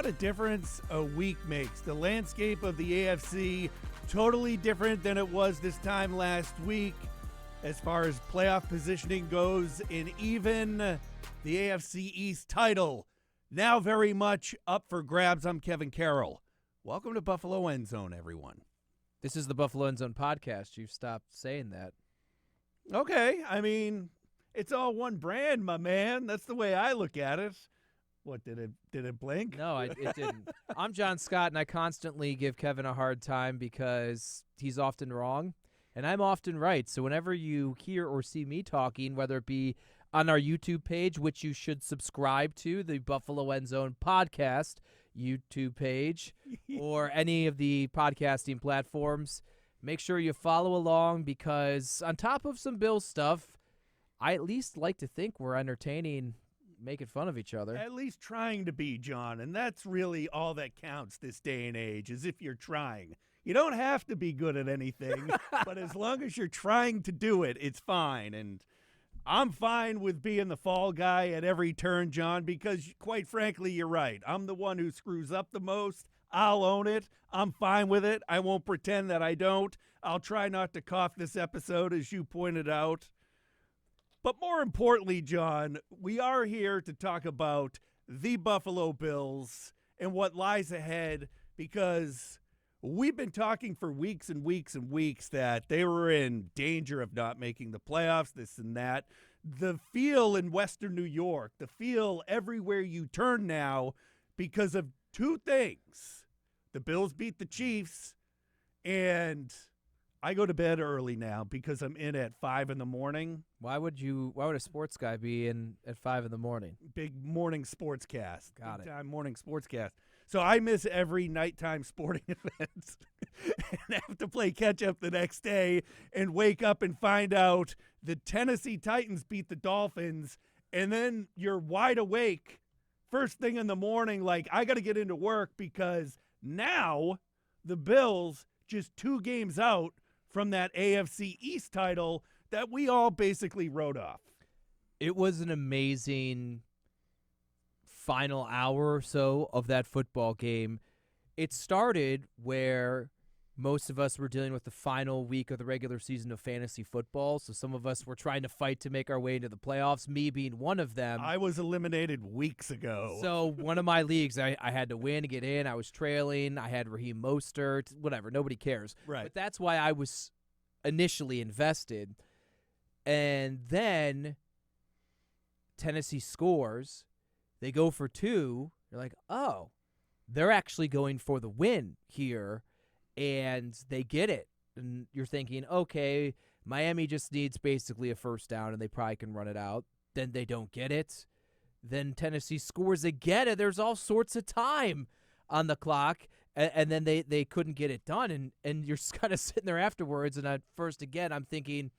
What a difference a week makes. The landscape of the AFC, totally different than it was this time last week as far as playoff positioning goes, and even the AFC East title now very much up for grabs. I'm Kevin Carroll. Welcome to Buffalo End Zone, everyone. This is the Buffalo End Zone podcast. You've stopped saying that. Okay, I mean, it's all one brand, my man. That's the way I look at it. What, did it blink? No, it didn't. I'm Jon Scott, and I constantly give Kevin a hard time because he's often wrong, and I'm often right. So whenever you hear or see me talking, whether it be on our YouTube page, which you should subscribe to, the Buffalo End Zone podcast YouTube page, or any of the podcasting platforms, make sure you follow along because on top of some Bills stuff, I at least like to think we're entertaining, making fun of each other. At least trying to be, John, and that's really all that counts this day and age, is if you're trying. You don't have to be good at anything, but as long as you're trying to do it, it's fine. And I'm fine with being the fall guy at every turn, John, because quite frankly, you're right. I'm the one who screws up the most. I'll own it. I'm fine with it. I won't pretend that I don't. I'll try not to cough this episode, as you pointed out. But more importantly, John, we are here to talk about the Buffalo Bills and what lies ahead, because we've been talking for weeks and weeks and weeks that they were in danger of not making the playoffs, this and that. The feel in Western New York, the feel everywhere you turn now, because of two things. The Bills beat the Chiefs, and I go to bed early now because I'm in at 5 in the morning. Why would a sports guy be in at 5 in the morning? Big morning sportscast. Got it. Big time morning sportscast. So I miss every nighttime sporting event and have to play catch up the next day and wake up and find out the Tennessee Titans beat the Dolphins, and then you're wide awake first thing in the morning like, I got to get into work because now the Bills just 2 games out from that AFC East title that we all basically wrote off. It was an amazing final hour or so of that football game. It started where most of us were dealing with the final week of the regular season of fantasy football, so some of us were trying to fight to make our way into the playoffs, me being one of them. I was eliminated weeks ago. So one of my leagues, I had to win to get in. I was trailing. I had Raheem Mostert, whatever. Nobody cares. Right. But that's why I was initially invested. And then Tennessee scores. They go for 2. You're like, oh, they're actually going for the win here, and they get it. And you're thinking, okay, Miami just needs basically a first down, and they probably can run it out. Then they don't get it. Then Tennessee scores again, and there's all sorts of time on the clock, and then they couldn't get it done. And you're just kind of sitting there afterwards, and at first, again, I'm thinking,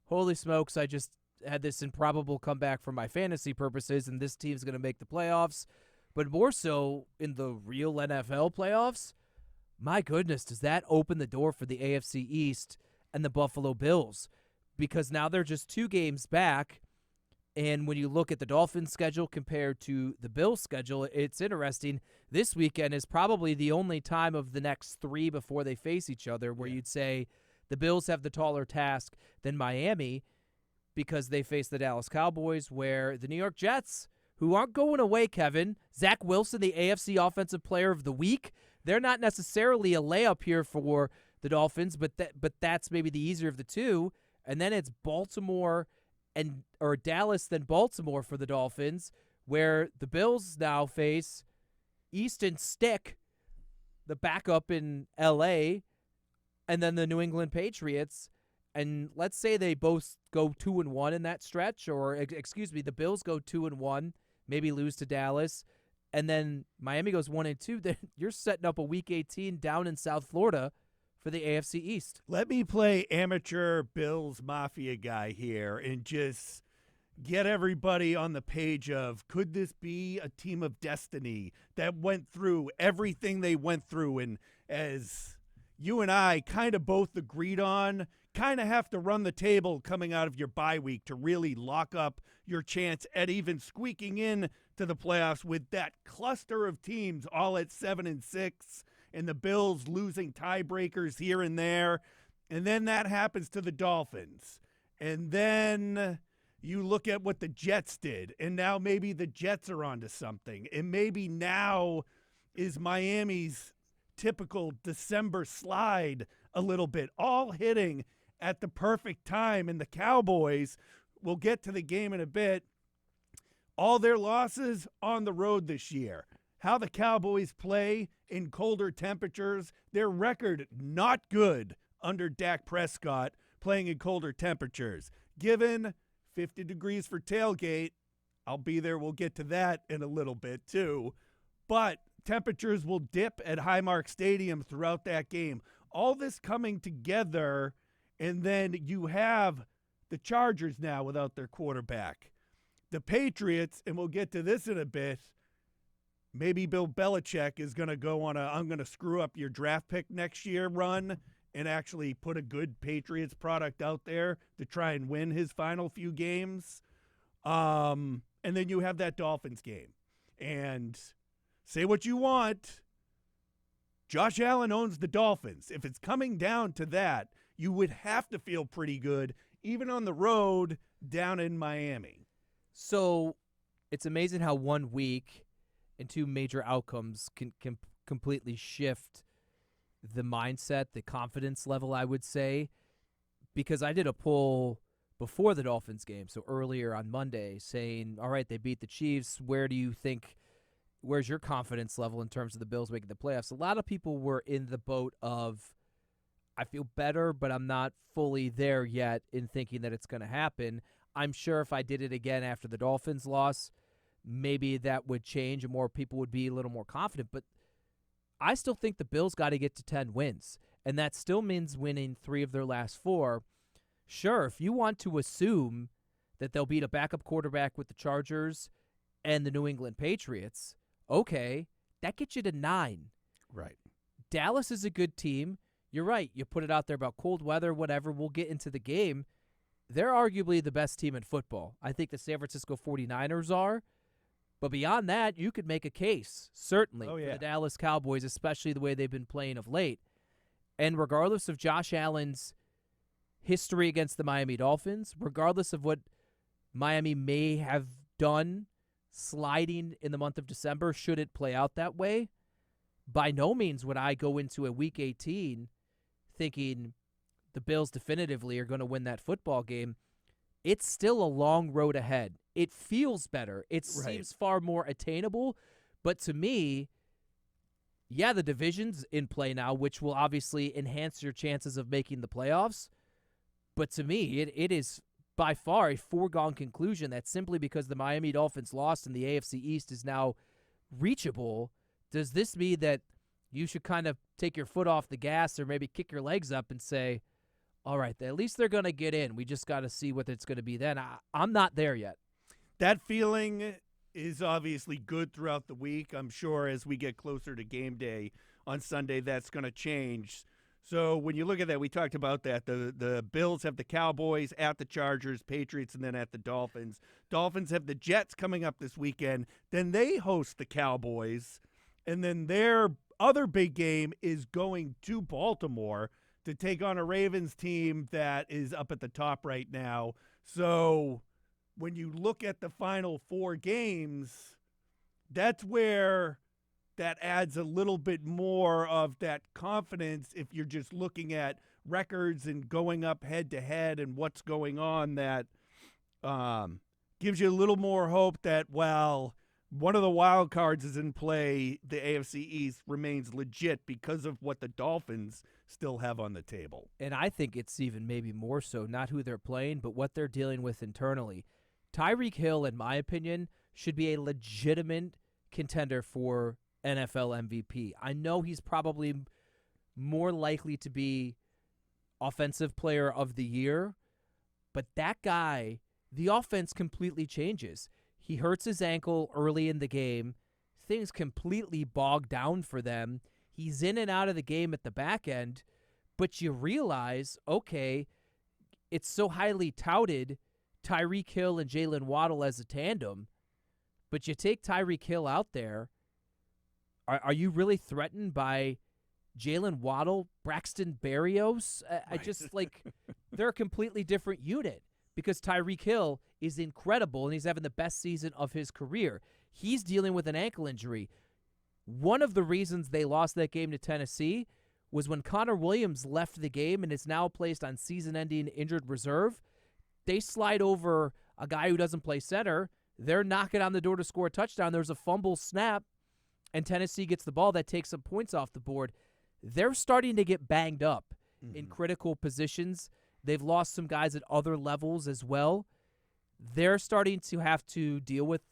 holy smokes, I just had this improbable comeback for my fantasy purposes, and this team's going to make the playoffs. But more so in the real NFL playoffs, my goodness, does that open the door for the AFC East and the Buffalo Bills? Because now they're just 2 games back, and when you look at the Dolphins' schedule compared to the Bills' schedule, it's interesting. This weekend is probably the only time of the next 3 before they face each other where you'd say the Bills have the taller task than Miami, because they face the Dallas Cowboys, where the New York Jets, who aren't going away, Kevin, Zach Wilson, the AFC Offensive Player of the Week, they're not necessarily a layup here for the Dolphins, but that's maybe the easier of the two. And then it's Baltimore or Dallas, then Baltimore for the Dolphins, where the Bills now face Easton Stick, the backup in L.A., and then the New England Patriots. And let's say they both go 2-1 in that stretch, or the Bills go 2-1, maybe lose to Dallas, and then Miami goes 1-2. Then you're setting up a Week 18 down in South Florida for the AFC East. Let me play amateur Bills Mafia guy here and just get everybody on the page of, could this be a team of destiny that went through everything they went through, and as you and I kind of both agreed on, kind of have to run the table coming out of your bye week to really lock up your chance at even squeaking in to the playoffs with that cluster of teams all at 7-6 and the Bills losing tiebreakers here and there. And then that happens to the Dolphins. And then you look at what the Jets did, and now maybe the Jets are onto something. And maybe now is Miami's typical December slide a little bit, all hitting at the perfect time. And the Cowboys, we'll get to the game in a bit, all their losses on the road this year. How the Cowboys play in colder temperatures, their record not good under Dak Prescott playing in colder temperatures. Given 50 degrees for tailgate, I'll be there. We'll get to that in a little bit too. But temperatures will dip at Highmark Stadium throughout that game. All this coming together, and then you have the Chargers now without their quarterback. The Patriots, and we'll get to this in a bit, maybe Bill Belichick is going to go on a I'm going to screw up your draft pick next year run and actually put a good Patriots product out there to try and win his final few games. And then you have that Dolphins game. And say what you want, Josh Allen owns the Dolphins. If it's coming down to that, you would have to feel pretty good, even on the road down in Miami. So it's amazing how 1 week and two major outcomes can completely shift the mindset, the confidence level, I would say, because I did a poll before the Dolphins game, so earlier on Monday, saying, all right, they beat the Chiefs. Where's your confidence level in terms of the Bills making the playoffs? A lot of people were in the boat of, I feel better, but I'm not fully there yet in thinking that it's going to happen. I'm sure if I did it again after the Dolphins loss, maybe that would change and more people would be a little more confident. But I still think the Bills got to get to 10 wins, and that still means winning 3 of their last 4. Sure, if you want to assume that they'll beat a backup quarterback with the Chargers and the New England Patriots, okay, that gets you to 9. Right. Dallas is a good team. You're right. You put it out there about cold weather, whatever. We'll get into the game. They're arguably the best team in football. I think the San Francisco 49ers are. But beyond that, you could make a case, certainly, for the Dallas Cowboys, especially the way they've been playing of late. And regardless of Josh Allen's history against the Miami Dolphins, regardless of what Miami may have done sliding in the month of December, should it play out that way, by no means would I go into a Week 18 thinking the Bills definitively are going to win that football game. It's still a long road ahead. It feels better. It seems far more attainable. But to me, yeah, the division's in play now, which will obviously enhance your chances of making the playoffs. But to me, it is by far a foregone conclusion that simply because the Miami Dolphins lost and the AFC East is now reachable, does this mean that you should kind of take your foot off the gas or maybe kick your legs up and say, all right, at least they're going to get in. We just got to see what it's going to be then. I'm not there yet. That feeling is obviously good throughout the week. I'm sure as we get closer to game day on Sunday, that's going to change. So when you look at that, we talked about that. The Bills have the Cowboys at the Chargers, Patriots, and then at the Dolphins. Dolphins have the Jets coming up this weekend. Then they host the Cowboys. And then their other big game is going to Baltimore to take on a Ravens team that is up at the top right now. So when you look at the final 4 games, that's where that adds a little bit more of that confidence if you're just looking at records and going up head-to-head and what's going on, that gives you a little more hope that, well, one of the wild cards is in play. The AFC East remains legit because of what the Dolphins still have on the table. And I think it's even maybe more so, not who they're playing, but what they're dealing with internally. Tyreek Hill, in my opinion, should be a legitimate contender for NFL MVP. I know he's probably more likely to be Offensive Player of the Year, but that guy, the offense completely changes. He hurts his ankle early in the game. Things completely bog down for them. He's in and out of the game at the back end, but you realize, okay, it's so highly touted, Tyreek Hill and Jalen Waddle as a tandem, but you take Tyreek Hill out there, are you really threatened by Jalen Waddle, Braxton Berrios? I just, like, they're a completely different unit because Tyreek Hill is incredible, and he's having the best season of his career. He's dealing with an ankle injury. One of the reasons they lost that game to Tennessee was when Connor Williams left the game and is now placed on season-ending injured reserve, they slide over a guy who doesn't play center. They're knocking on the door to score a touchdown. There's a fumble snap, and Tennessee gets the ball. That takes some points off the board. They're starting to get banged up in critical positions. They've lost some guys at other levels as well. They're starting to have to deal with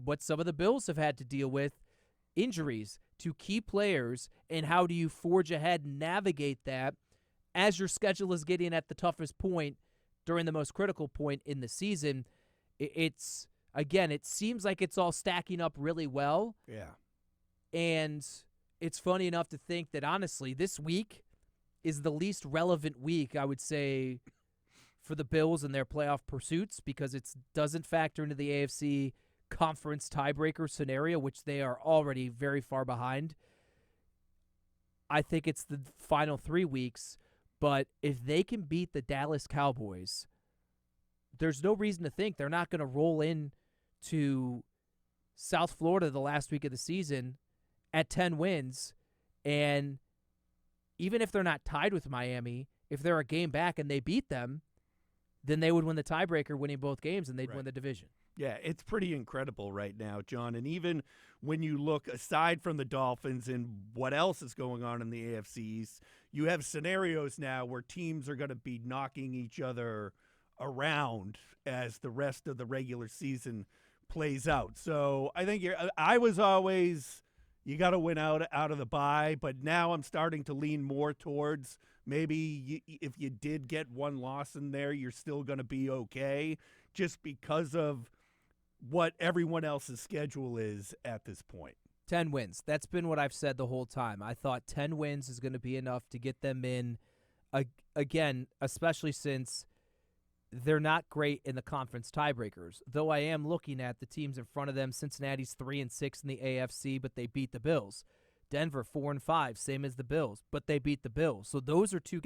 what some of the Bills have had to deal with, injuries to key players, and how do you forge ahead and navigate that as your schedule is getting at the toughest point during the most critical point in the season. It's, again, it seems like it's all stacking up really well. Yeah. And it's funny enough to think that, honestly, this week is the least relevant week, I would say, for the Bills and their playoff pursuits because it doesn't factor into the AFC conference tiebreaker scenario, which they are already very far behind. I think it's the final 3 weeks, but if they can beat the Dallas Cowboys, there's no reason to think they're not going to roll in to South Florida the last week of the season at 10 wins, and even if they're not tied with Miami, if they're a game back and they beat them, then they would win the tiebreaker, winning both games, and they'd win the division. Yeah, it's pretty incredible right now, John. And even when you look aside from the Dolphins and what else is going on in the AFC East, you have scenarios now where teams are going to be knocking each other around as the rest of the regular season plays out. So I think I was always, you got to win out of the bye, but now I'm starting to lean more towards maybe if you did get one loss in there, you're still going to be okay just because of what everyone else's schedule is at this point. 10 wins. That's been what I've said the whole time. I thought 10 wins is going to be enough to get them in, again, especially since they're not great in the conference tiebreakers, though I am looking at the teams in front of them. Cincinnati's 3-6 in the AFC, but they beat the Bills. Denver 4-5, same as the Bills, but they beat the Bills. So those are two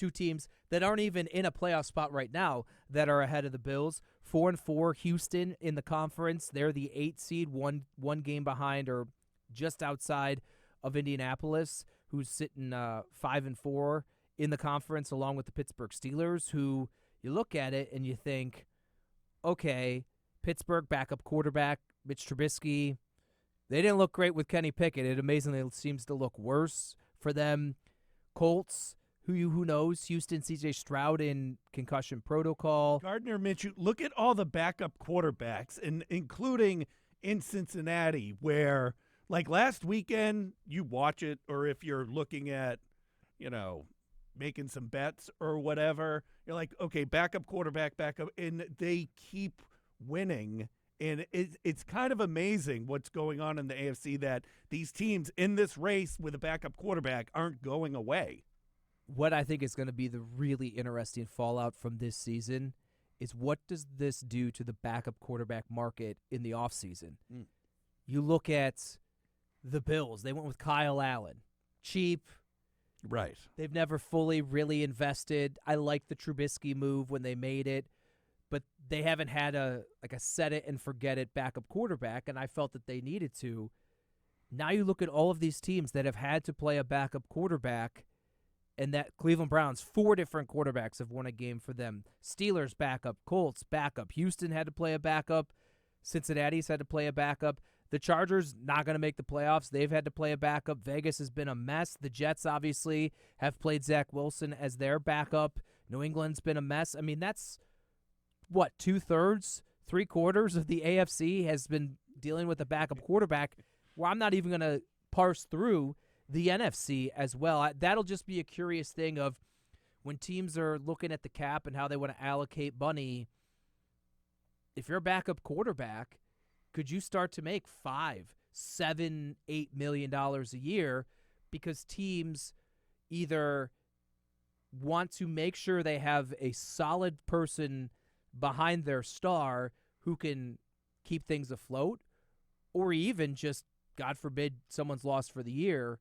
teams that aren't even in a playoff spot right now that are ahead of the Bills. 4-4, Houston in the conference. They're the 8th seed, one game behind or just outside of Indianapolis, who's sitting 5-4 in the conference, along with the Pittsburgh Steelers, who you look at it and you think, okay, Pittsburgh backup quarterback, Mitch Trubisky. They didn't look great with Kenny Pickett. It amazingly seems to look worse for them. Colts, who knows? Houston, C.J. Stroud in concussion protocol. Gardner Minshew, look at all the backup quarterbacks, and including in Cincinnati, where, like last weekend, you watch it, or if you're looking at, making some bets or whatever, you're like, okay, backup quarterback, and they keep winning. And it's kind of amazing what's going on in the AFC, that these teams in this race with a backup quarterback aren't going away. What I think is going to be the really interesting fallout from this season is, what does this do to the backup quarterback market in the offseason? You look at the Bills. They went with Kyle Allen. Cheap. Right. They've never fully really invested. I like the Trubisky move when they made it, but they haven't had a set it and forget it backup quarterback, and I felt that they needed to. Now you look at all of these teams that have had to play a backup quarterback, and that Cleveland Browns, 4 different quarterbacks have won a game for them. Steelers backup, Colts backup, Houston had to play a backup, Cincinnati's had to play a backup. The Chargers not going to make the playoffs. They've had to play a backup. Vegas has been a mess. The Jets obviously have played Zach Wilson as their backup. New England's been a mess. I mean, that's what, 2/3, 3/4 of the AFC has been dealing with a backup quarterback, where I'm not even going to parse through the NFC as well. That'll just be a curious thing of when teams are looking at the cap and how they want to allocate money. If you're a backup quarterback, could you start to make $5, $7, $8 million a year because teams either want to make sure they have a solid person behind their star who can keep things afloat, or even just, God forbid, someone's lost for the year,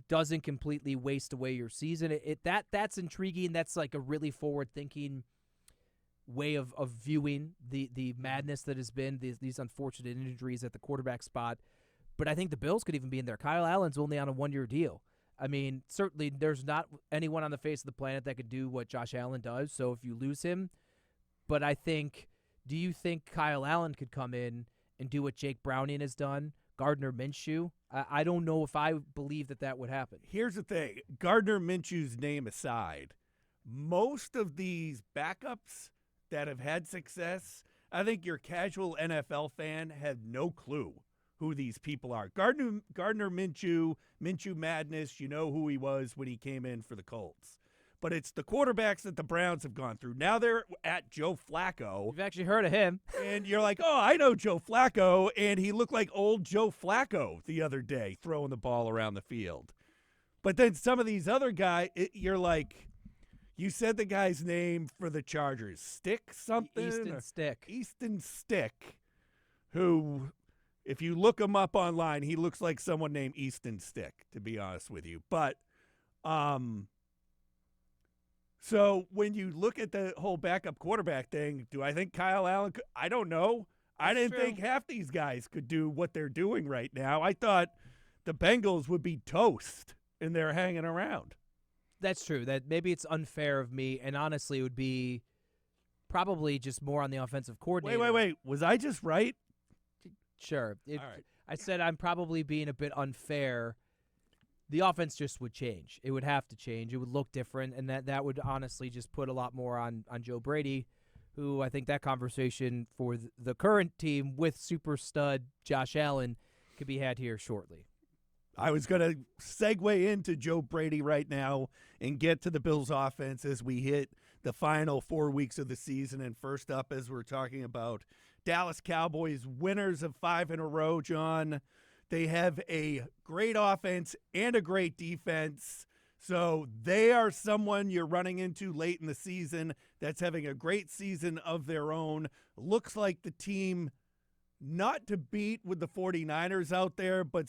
doesn't completely waste away your season. That's intriguing. That's like a really forward-thinking way of viewing the madness that has been these unfortunate injuries at the quarterback spot. But I think the Bills could even be in there. Kyle Allen's only on a 1-year deal. I mean, certainly there's not anyone on the face of the planet that could do what Josh Allen does, so if you lose him. But I think, do you think Kyle Allen could come in and do what Jake Browning has done, Gardner Minshew? I don't know if I believe that would happen. Here's the thing. Gardner Minshew's name aside, most of these backups that have had success, I think your casual NFL fan had no clue who these people are. Gardner Minshew, Minshew Madness, you know who he was when he came in for the Colts. But it's the quarterbacks that the Browns have gone through. Now they're at Joe Flacco. You've actually heard of him. And you're like, oh, I know Joe Flacco. And he looked like old Joe Flacco the other day throwing the ball around the field. But then some of these other guys, you're like, you said the guy's name for the Chargers. Stick something? Easton Stick, who, if you look him up online, he looks like someone named Easton Stick, to be honest with you. But so when you look at the whole backup quarterback thing, do I think Kyle Allen could? I don't know. I didn't think half these guys could do what they're doing right now. I thought the Bengals would be toast, and they're hanging around. That's true. That maybe it's unfair of me, and honestly, it would be probably just more on the offensive coordinator. Wait. Was I just right? Sure. All right. I said I'm probably being a bit unfair. The offense just would change. It would have to change. It would look different, and that would honestly just put a lot more on Joe Brady, who I think that conversation for the current team with super stud Josh Allen could be had here shortly. I was going to segue into Joe Brady right now and get to the Bills offense as we hit the final 4 weeks of the season. And first up, as we're talking about Dallas Cowboys, winners of 5 in a row, John. They have a great offense and a great defense. So they are someone you're running into late in the season that's having a great season of their own. Looks like the team not to beat with the 49ers out there, but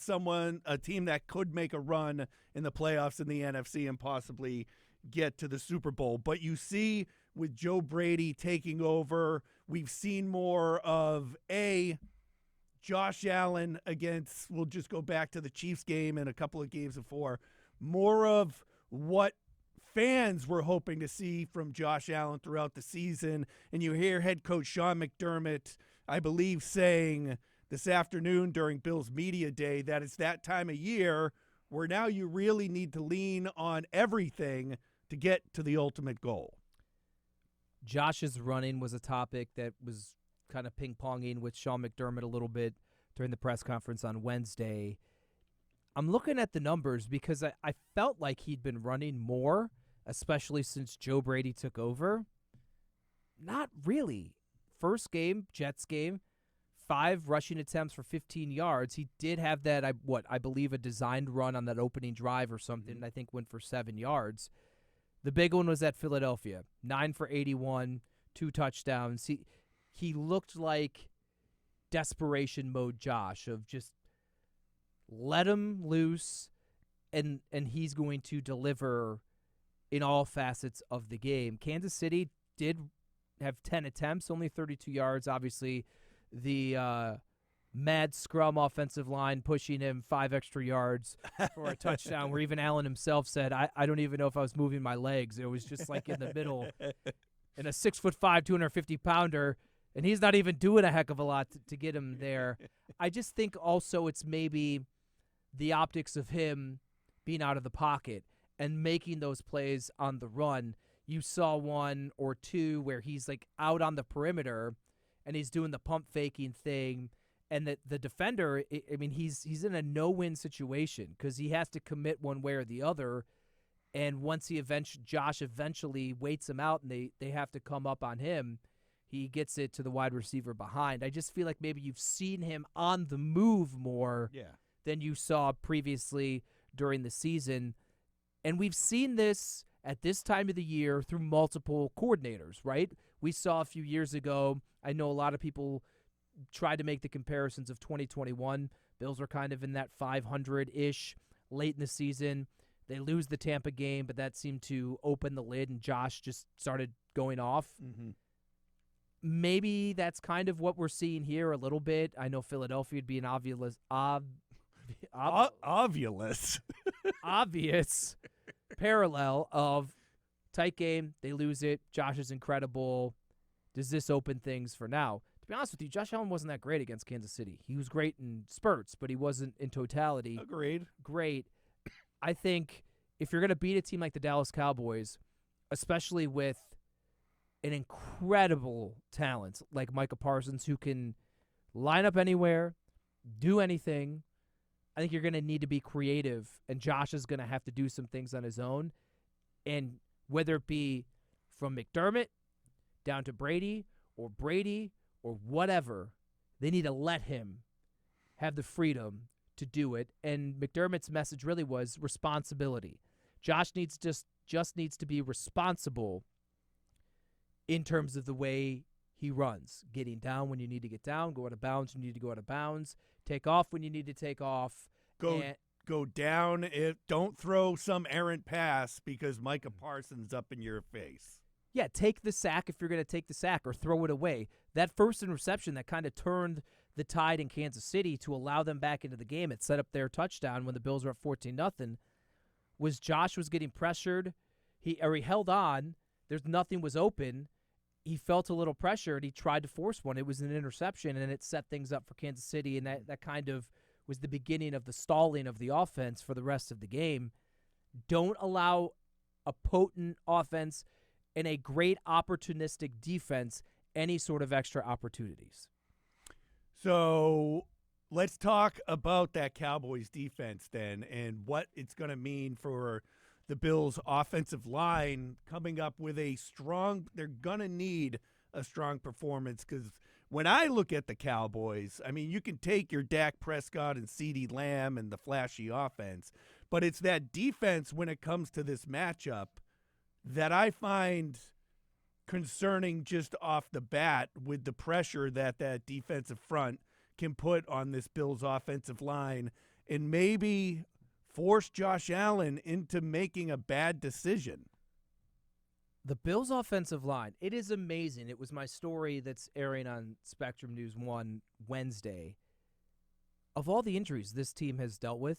a team that could make a run in the playoffs in the NFC and possibly get to the Super Bowl. But you see with Joe Brady taking over, we've seen more of Josh Allen against, we'll just go back to the Chiefs game and a couple of games before, more of what fans were hoping to see from Josh Allen throughout the season. And you hear head coach Sean McDermott, I believe, saying this afternoon during Bills Media Day that it's that time of year where now you really need to lean on everything to get to the ultimate goal. Josh's running was a topic that was kind of ping-ponging with Sean McDermott a little bit during the press conference on Wednesday. I'm looking at the numbers because I felt like he'd been running more, especially since Joe Brady took over. Not really. First game, Jets game, 5 rushing attempts for 15 yards. He did have that, I believe, a designed run on that opening drive or something, I think went for 7 yards. The big one was at Philadelphia, 9 for 81, 2 touchdowns. He looked like desperation mode Josh of just let him loose and he's going to deliver in all facets of the game. Kansas City did have 10 attempts, only 32 yards. Obviously, the mad scrum offensive line pushing him 5 extra yards for a touchdown where even Allen himself said, I don't even know if I was moving my legs. It was just like in the middle. And a 6'5", 250-pounder, and he's not even doing a heck of a lot to get him there. I just think also it's maybe the optics of him being out of the pocket and making those plays on the run. You saw 1 or 2 where he's like out on the perimeter and he's doing the pump faking thing, and the defender, I mean, he's in a no-win situation because he has to commit one way or the other. And once Josh eventually waits him out and they have to come up on him, he gets it to the wide receiver behind. I just feel like maybe you've seen him on the move more than you saw previously during the season. And we've seen this at this time of the year through multiple coordinators, right? We saw a few years ago, I know a lot of people tried to make the comparisons of 2021. Bills were kind of in that 500-ish late in the season. They lose the Tampa game, but that seemed to open the lid, and Josh just started going off. Mm-hmm. Maybe that's kind of what we're seeing here a little bit. I know Philadelphia would be an obvious parallel of tight game. They lose it. Josh is incredible. Does this open things for now? To be honest with you, Josh Allen wasn't that great against Kansas City. He was great in spurts, but he wasn't in totality. Agreed. Great. I think if you're going to beat a team like the Dallas Cowboys, especially with an incredible talent like Micah Parsons who can line up anywhere, do anything, I think you're going to need to be creative, and Josh is going to have to do some things on his own. And whether it be from McDermott down to Brady or whatever, they need to let him have the freedom to do it. And McDermott's message really was responsibility. Josh just needs to be responsible in terms of the way he runs. Getting down when you need to get down, go out of bounds when you need to go out of bounds, take off when you need to take off. Go down. Don't throw some errant pass because Micah Parsons up in your face. Yeah, take the sack if you're going to take the sack, or throw it away. That first interception that kind of turned the tide in Kansas City to allow them back into the game, it set up their touchdown when the Bills were up 14-0, was Josh was getting pressured. He held on. Nothing was open. He felt a little pressure, and he tried to force one. It was an interception, and it set things up for Kansas City, and that kind of was the beginning of the stalling of the offense for the rest of the game. Don't allow a potent offense and a great opportunistic defense any sort of extra opportunities. So let's talk about that Cowboys defense then, and what it's going to mean for the Bills' offensive line coming up with they're going to need a strong performance, because when I look at the Cowboys, I mean, you can take your Dak Prescott and CeeDee Lamb and the flashy offense, but it's that defense when it comes to this matchup that I find concerning just off the bat, with the pressure that defensive front can put on this Bills offensive line, and maybe force Josh Allen into making a bad decision. The Bills' offensive line, it is amazing. It was my story that's airing on Spectrum News 1 Wednesday. Of all the injuries this team has dealt with,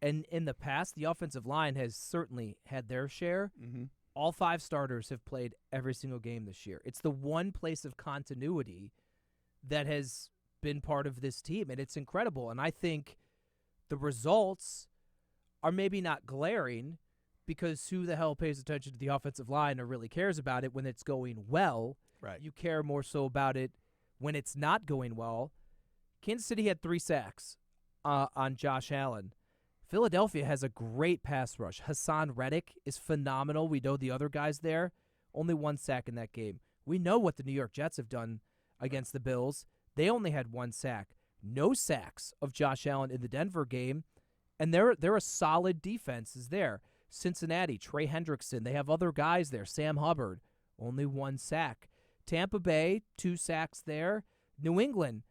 and in the past, the offensive line has certainly had their share. Mm-hmm. All 5 starters have played every single game this year. It's the one place of continuity that has been part of this team, and it's incredible. And I think the results are maybe not glaring, because who the hell pays attention to the offensive line or really cares about it when it's going well? Right. You care more so about it when it's not going well. Kansas City had 3 sacks on Josh Allen. Philadelphia has a great pass rush. Hassan Reddick is phenomenal. We know the other guys there. Only 1 sack in that game. We know what the New York Jets have done against the Bills. They only had 1 sack. No sacks of Josh Allen in the Denver game. And they're a solid defense is there. Cincinnati, Trey Hendrickson. They have other guys there. Sam Hubbard, only 1 sack. Tampa Bay, 2 sacks there. New England,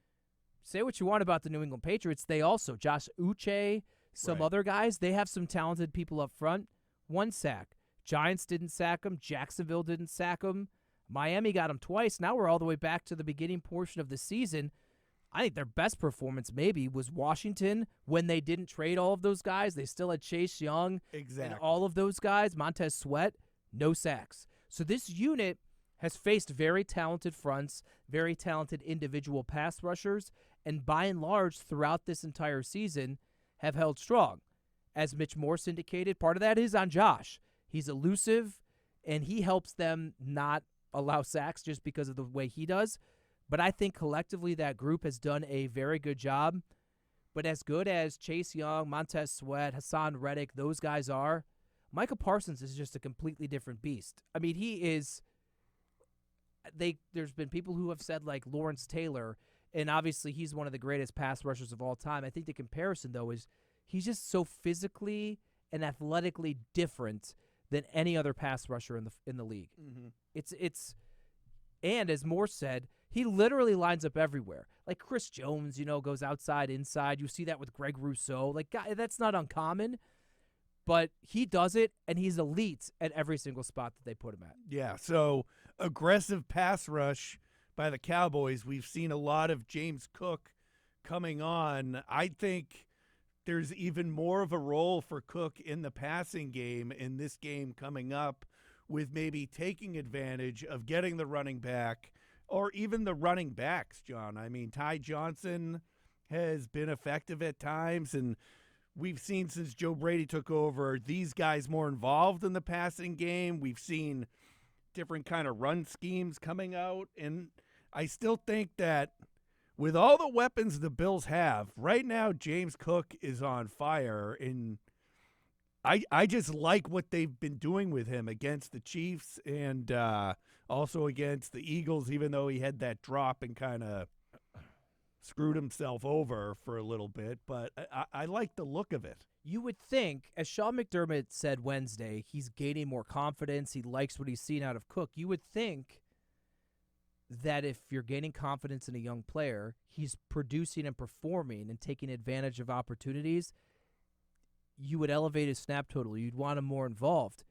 say what you want about the New England Patriots. They also, Josh Uche, some other guys, they have some talented people up front. 1 sack. Giants didn't sack him. Jacksonville didn't sack him. Miami got him twice. Now we're all the way back to the beginning portion of the season. I think their best performance maybe was Washington when they didn't trade all of those guys. They still had Chase Young and all of those guys. Montez Sweat, no sacks. So this unit has faced very talented fronts, very talented individual pass rushers, and by and large throughout this entire season have held strong. As Mitch Morse indicated, part of that is on Josh. He's elusive, and he helps them not allow sacks just because of the way he does. But I think collectively that group has done a very good job. But as good as Chase Young, Montez Sweat, Hassan Reddick, those guys are, Micah Parsons is just a completely different beast. I mean, he is there's been people who have said like Lawrence Taylor, and obviously he's one of the greatest pass rushers of all time. I think the comparison, though, is he's just so physically and athletically different than any other pass rusher in the league. Mm-hmm. It's and as Moore said, he literally lines up everywhere. Like Chris Jones, goes outside, inside. You see that with Greg Rousseau. Like, that's not uncommon, but he does it, and he's elite at every single spot that they put him at. Yeah, so aggressive pass rush by the Cowboys. We've seen a lot of James Cook coming on. I think there's even more of a role for Cook in the passing game in this game coming up, with maybe taking advantage of getting the running back or even the running backs, John. I mean, Ty Johnson has been effective at times, and we've seen since Joe Brady took over these guys more involved in the passing game. We've seen different kind of run schemes coming out, and I still think that with all the weapons the Bills have, right now James Cook is on fire, and I just like what they've been doing with him against the Chiefs and also against the Eagles, even though he had that drop and kind of screwed himself over for a little bit. But I like the look of it. You would think, as Sean McDermott said Wednesday, he's gaining more confidence. He likes what he's seen out of Cook. You would think that if you're gaining confidence in a young player, he's producing and performing and taking advantage of opportunities, you would elevate his snap total. You'd want him more involved.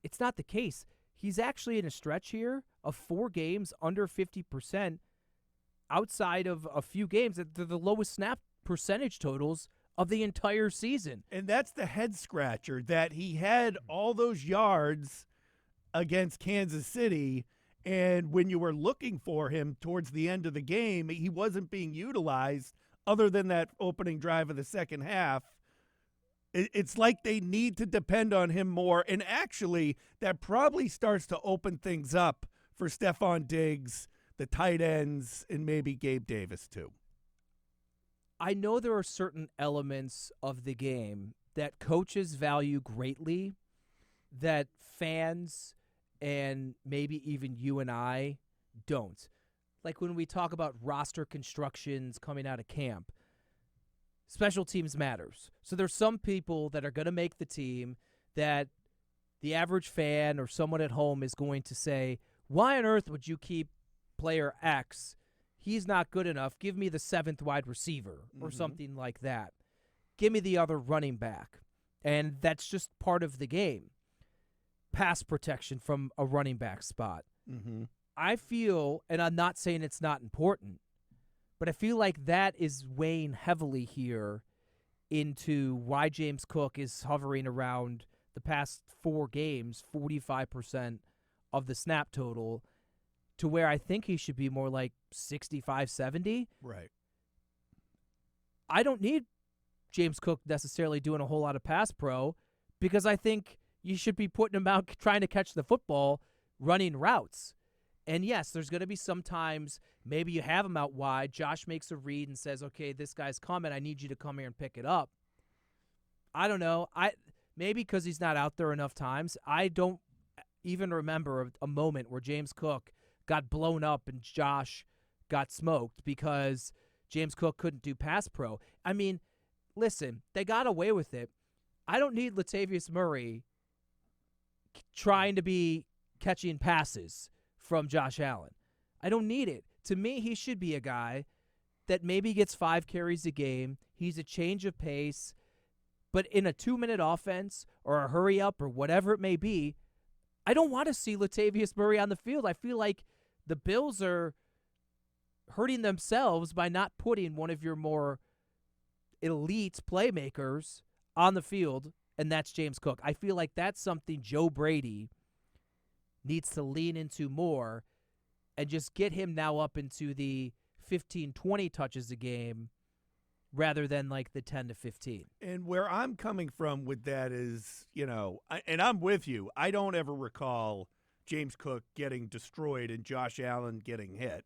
It's not the case. He's actually in a stretch here of 4 games under 50% outside of a few games. They're the lowest snap percentage totals of the entire season. And that's the head scratcher, that he had all those yards against Kansas City, and when you were looking for him towards the end of the game, he wasn't being utilized other than that opening drive of the second half. It's like they need to depend on him more, and actually that probably starts to open things up for Stephon Diggs, the tight ends, and maybe Gabe Davis too. I know there are certain elements of the game that coaches value greatly that fans and maybe even you and I don't. Like when we talk about roster constructions coming out of camp, special teams matters. So there's some people that are going to make the team that the average fan or someone at home is going to say, why on earth would you keep player X? He's not good enough. Give me the 7th wide receiver or something like that. Give me the other running back. And that's just part of the game. Pass protection from a running back spot. Mm-hmm. I feel, and I'm not saying it's not important, but I feel like that is weighing heavily here into why James Cook is hovering around the past 4 games, 45% of the snap total, to where I think he should be more like 65, 70. Right. I don't need James Cook necessarily doing a whole lot of pass pro, because I think you should be putting him out trying to catch the football, running routes. And yes, there's going to be some times maybe you have him out wide. Josh makes a read and says, okay, this guy's coming. I need you to come here and pick it up. I don't know. Maybe because he's not out there enough times. I don't even remember a moment where James Cook got blown up and Josh got smoked because James Cook couldn't do pass pro. I mean, listen, they got away with it. I don't need Latavius Murray trying to be catching passes from Josh Allen. I don't need it. To me, he should be a guy that maybe gets 5 carries a game. He's a change of pace. But in a 2-minute offense or a hurry up or whatever it may be, I don't want to see Latavius Murray on the field. I feel like the Bills are hurting themselves by not putting one of your more elite playmakers on the field, and that's James Cook. I feel like that's something Joe Brady needs to lean into more and just get him now up into the 15, 20 touches a game rather than like the 10 to 15. And where I'm coming from with that is, and I'm with you. I don't ever recall James Cook getting destroyed and Josh Allen getting hit.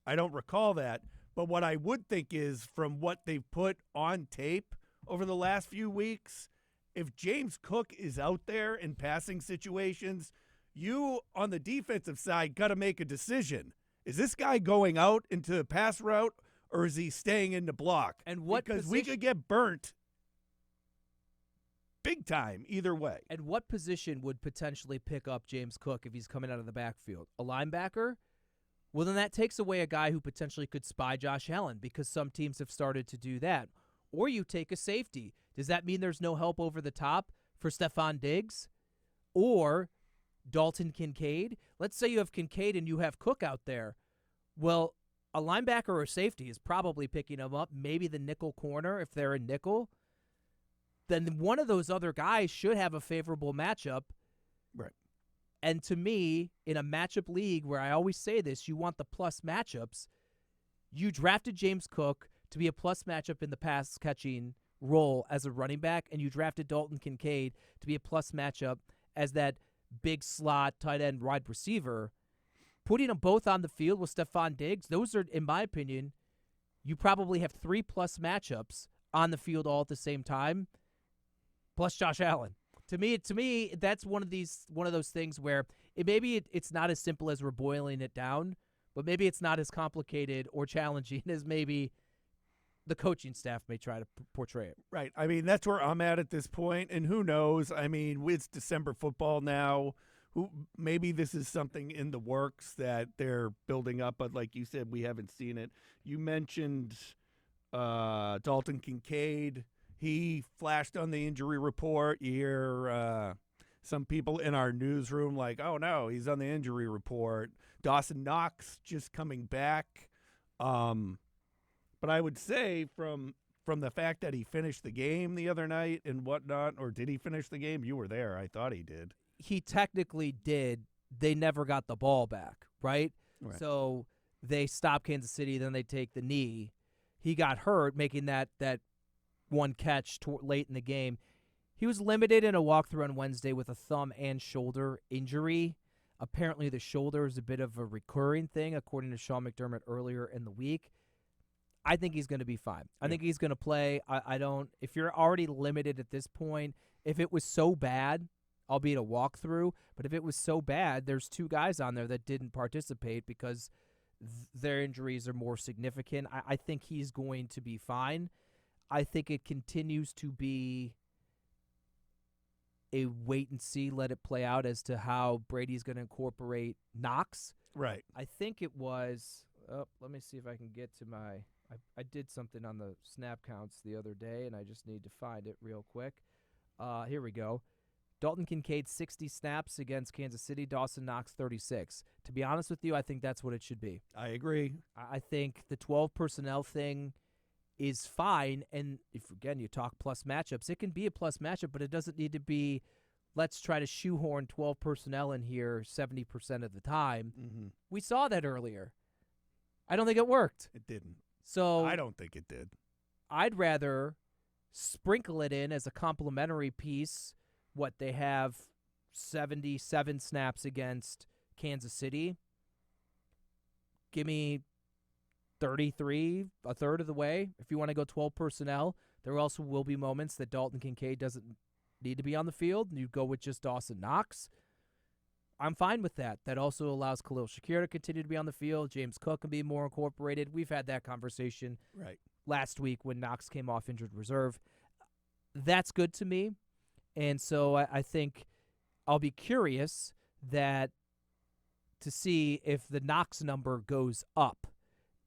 I don't recall that. But what I would think is, from what they've put on tape over the last few weeks, if James Cook is out there in passing situations, you on the defensive side got to make a decision. Is this guy going out into a pass route, or is he staying in the block? And what because position? we could get burnt. big time either way. And what position would potentially pick up James Cook if he's coming out of the backfield? A linebacker? Well, then that takes away a guy who potentially could spy Josh Allen because some teams have started to do that. Or you take a safety. Does that mean there's no help over the top for Stephon Diggs? Or Dalton Kincaid? Let's say you have Kincaid and you have Cook out there. Well, a linebacker or safety is probably picking him up, maybe the nickel corner if they're in nickel. Then one of those other guys should have a favorable matchup. Right. And to me, in a matchup league where I always say this, you want the plus matchups. You drafted James Cook to be a plus matchup in the pass-catching role as a running back, and you drafted Dalton Kincaid to be a plus matchup as that big slot, tight end, wide receiver. Putting them both on the field with Stephon Diggs, those are, in my opinion, you probably have 3+ matchups on the field all at the same time, plus Josh Allen. To me, that's one of those things where it's not as simple as we're boiling it down, but maybe it's not as complicated or challenging as maybe the coaching staff may try to portray it. Right. I mean, that's where I'm at this point, and who knows? I mean, it's December football now. Maybe this is something in the works that they're building up, but like you said, we haven't seen it. You mentioned Dalton Kincaid. He flashed on the injury report. You hear some people in our newsroom like, oh, no, he's on the injury report. Dawson Knox just coming back. But I would say from the fact that he finished the game the other night and whatnot, or did he finish the game? You were there. I thought he did. He technically did. They never got the ball back, right? So they stop Kansas City, then they take the knee. He got hurt, making that one catch late in the game. He was limited in a walkthrough on Wednesday with a thumb and shoulder injury. Apparently the shoulder is a bit of a recurring thing, according to Sean McDermott earlier in the week. I think he's going to be fine. I think he's going to play. If you're already limited at this point, if it was so bad, albeit a walkthrough, but if it was so bad, there's 2 guys on there that didn't participate because their injuries are more significant. I think he's going to be fine. I think it continues to be a wait and see, let it play out as to how Brady's going to incorporate Knox. Right. I think it was, let me see if I can get to my, I did something on the snap counts the other day, and I just need to find it real quick. Here we go. Dalton Kincaid, 60 snaps against Kansas City. Dawson Knox, 36. To be honest with you, I think that's what it should be. I agree. I think the 12 personnel thing is fine. And if, again, you talk plus matchups, it can be a plus matchup, but it doesn't need to be, let's try to shoehorn 12 personnel in here 70% of the time. Mm-hmm. We saw that earlier. I don't think it worked. It didn't. So I don't think it did. I'd rather sprinkle it in as a complementary piece. What they have 77 snaps against Kansas City. Give me 33, a third of the way. If you want to go 12 personnel, there also will be moments that Dalton Kincaid doesn't need to be on the field. You go with just Dawson Knox. I'm fine with that. That also allows Khalil Shakir to continue to be on the field. James Cook can be more incorporated. We've had that conversation last week when Knox came off injured reserve. That's good to me. And so I think I'll be curious to see if the Knox number goes up,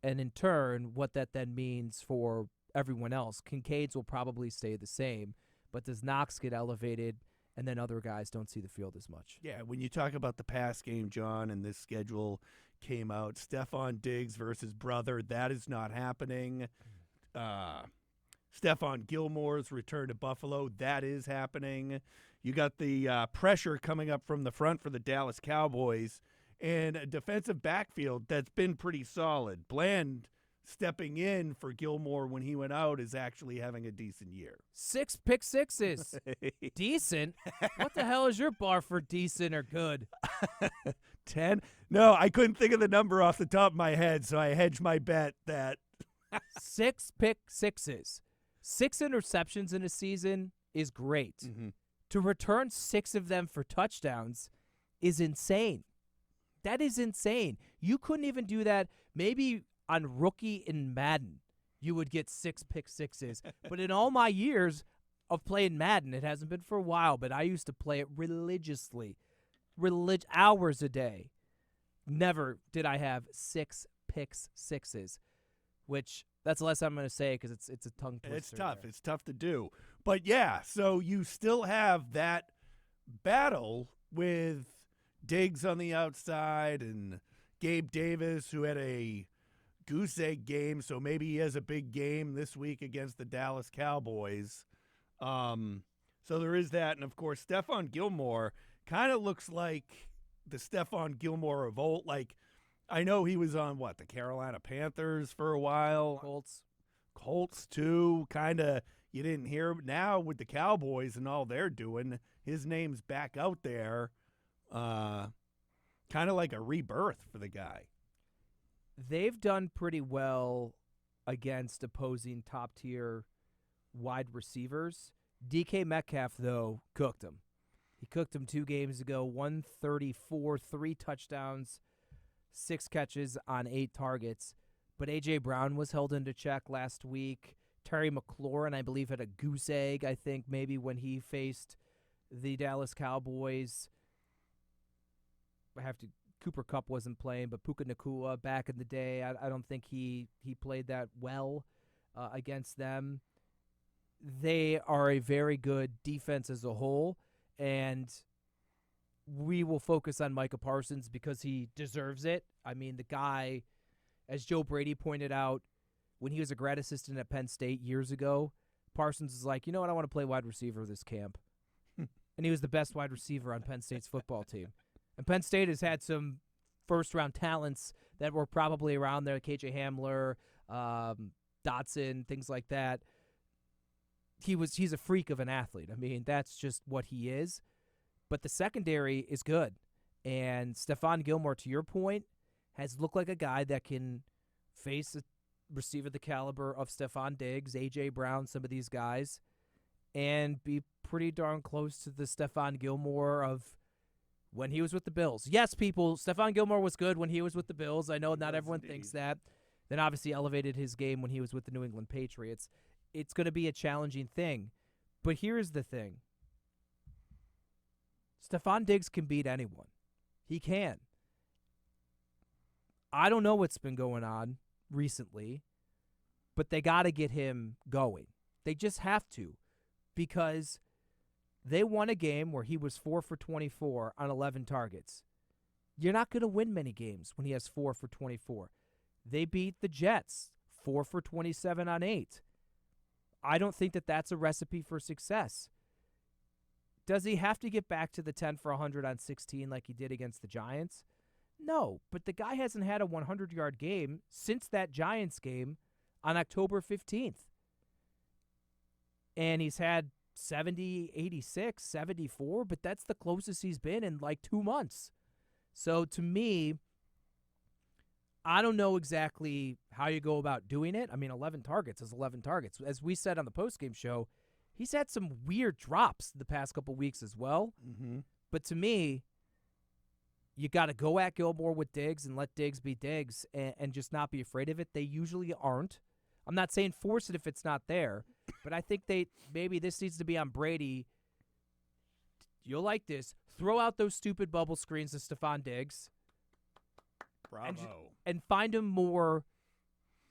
and in turn what that then means for everyone else. Kincaid's will probably stay the same, but does Knox get elevated, and then other guys don't see the field as much? Yeah, when you talk about the pass game, John, and this schedule came out, Stephon Diggs versus brother, that is not happening. Stephon Gilmore's return to Buffalo, that is happening. You got the pressure coming up from the front for the Dallas Cowboys, and a defensive backfield that's been pretty solid. Bland stepping in for Gilmore when he went out is actually having a decent year. 6 pick sixes. Decent? What the hell is your bar for decent or good? 10? No, I couldn't think of the number off the top of my head, so I hedged my bet that 6 pick sixes. 6 interceptions in a season is great. Mm-hmm. To return 6 of them for touchdowns is insane. That is insane. You couldn't even do that. Maybe on rookie in Madden, you would get 6 pick sixes. But in all my years, of playing Madden. It hasn't been for a while, but I used to play it religiously, hours a day. Never did I have 6 picks sixes, which that's the last I'm going to say because it's a tongue twister. It's tough. there. It's tough to do. But yeah, so you still have that battle with Diggs on the outside and Gabe Davis, who had a goose egg game, so maybe he has a big game this week against the Dallas Cowboys. So there is that. And, of course, Stephon Gilmore kind of looks like the Stephon Gilmore of old. Like, I know he was on, the Carolina Panthers for a while. Colts, too. Kind of, you didn't hear him. Now with the Cowboys and all they're doing, his name's back out there. Kind of like a rebirth for the guy. They've done pretty well against opposing top-tier wide receivers. DK Metcalf, though, cooked him. He cooked him 2 games ago, 134, 3 touchdowns, 6 catches on 8 targets. But A.J. Brown was held into check last week. Terry McLaurin, I believe, had a goose egg, I think, maybe when he faced the Dallas Cowboys. Cooper Kupp wasn't playing, but Puka Nacua back in the day, I don't think he played that well against them. They are a very good defense as a whole, and we will focus on Micah Parsons because he deserves it. I mean, the guy, as Joe Brady pointed out, when he was a grad assistant at Penn State years ago, Parsons is like, you know what, I want to play wide receiver this camp. And he was the best wide receiver on Penn State's football team. And Penn State has had some first-round talents that were probably around there, KJ Hamler, Dotson, things like that. He's a freak of an athlete. I mean, that's just what he is. But the secondary is good. And Stephon Gilmore, to your point, has looked like a guy that can face a receiver the caliber of Stephon Diggs, A.J. Brown, some of these guys, and be pretty darn close to the Stephon Gilmore of when he was with the Bills. Yes, people, Stephon Gilmore was good when he was with the Bills. I know not everyone thinks that. Then obviously elevated his game when he was with the New England Patriots. It's going to be a challenging thing. But here's the thing. Stephon Diggs can beat anyone. He can. I don't know what's been going on recently, but they got to get him going. They just have to, because they won a game where he was 4 for 24 on 11 targets. You're not going to win many games when he has 4 for 24. They beat the Jets, 4 for 27 on 8. I don't think that that's a recipe for success. Does he have to get back to the 10 for 100 on 16 like he did against the Giants? No, but the guy hasn't had a 100-yard game since that Giants game on October 15th. And he's had 70, 86, 74, but that's the closest he's been in like 2 months. So to me, I don't know exactly how you go about doing it. I mean, 11 targets is 11 targets. As we said on the postgame show, he's had some weird drops the past couple weeks as well. Mm-hmm. But to me, you got to go at Gilmore with Diggs and let Diggs be Diggs and just not be afraid of it. They usually aren't. I'm not saying force it if it's not there, but I think maybe this needs to be on Brady. You'll like this. Throw out those stupid bubble screens to Stephon Diggs. Bravo. And find him more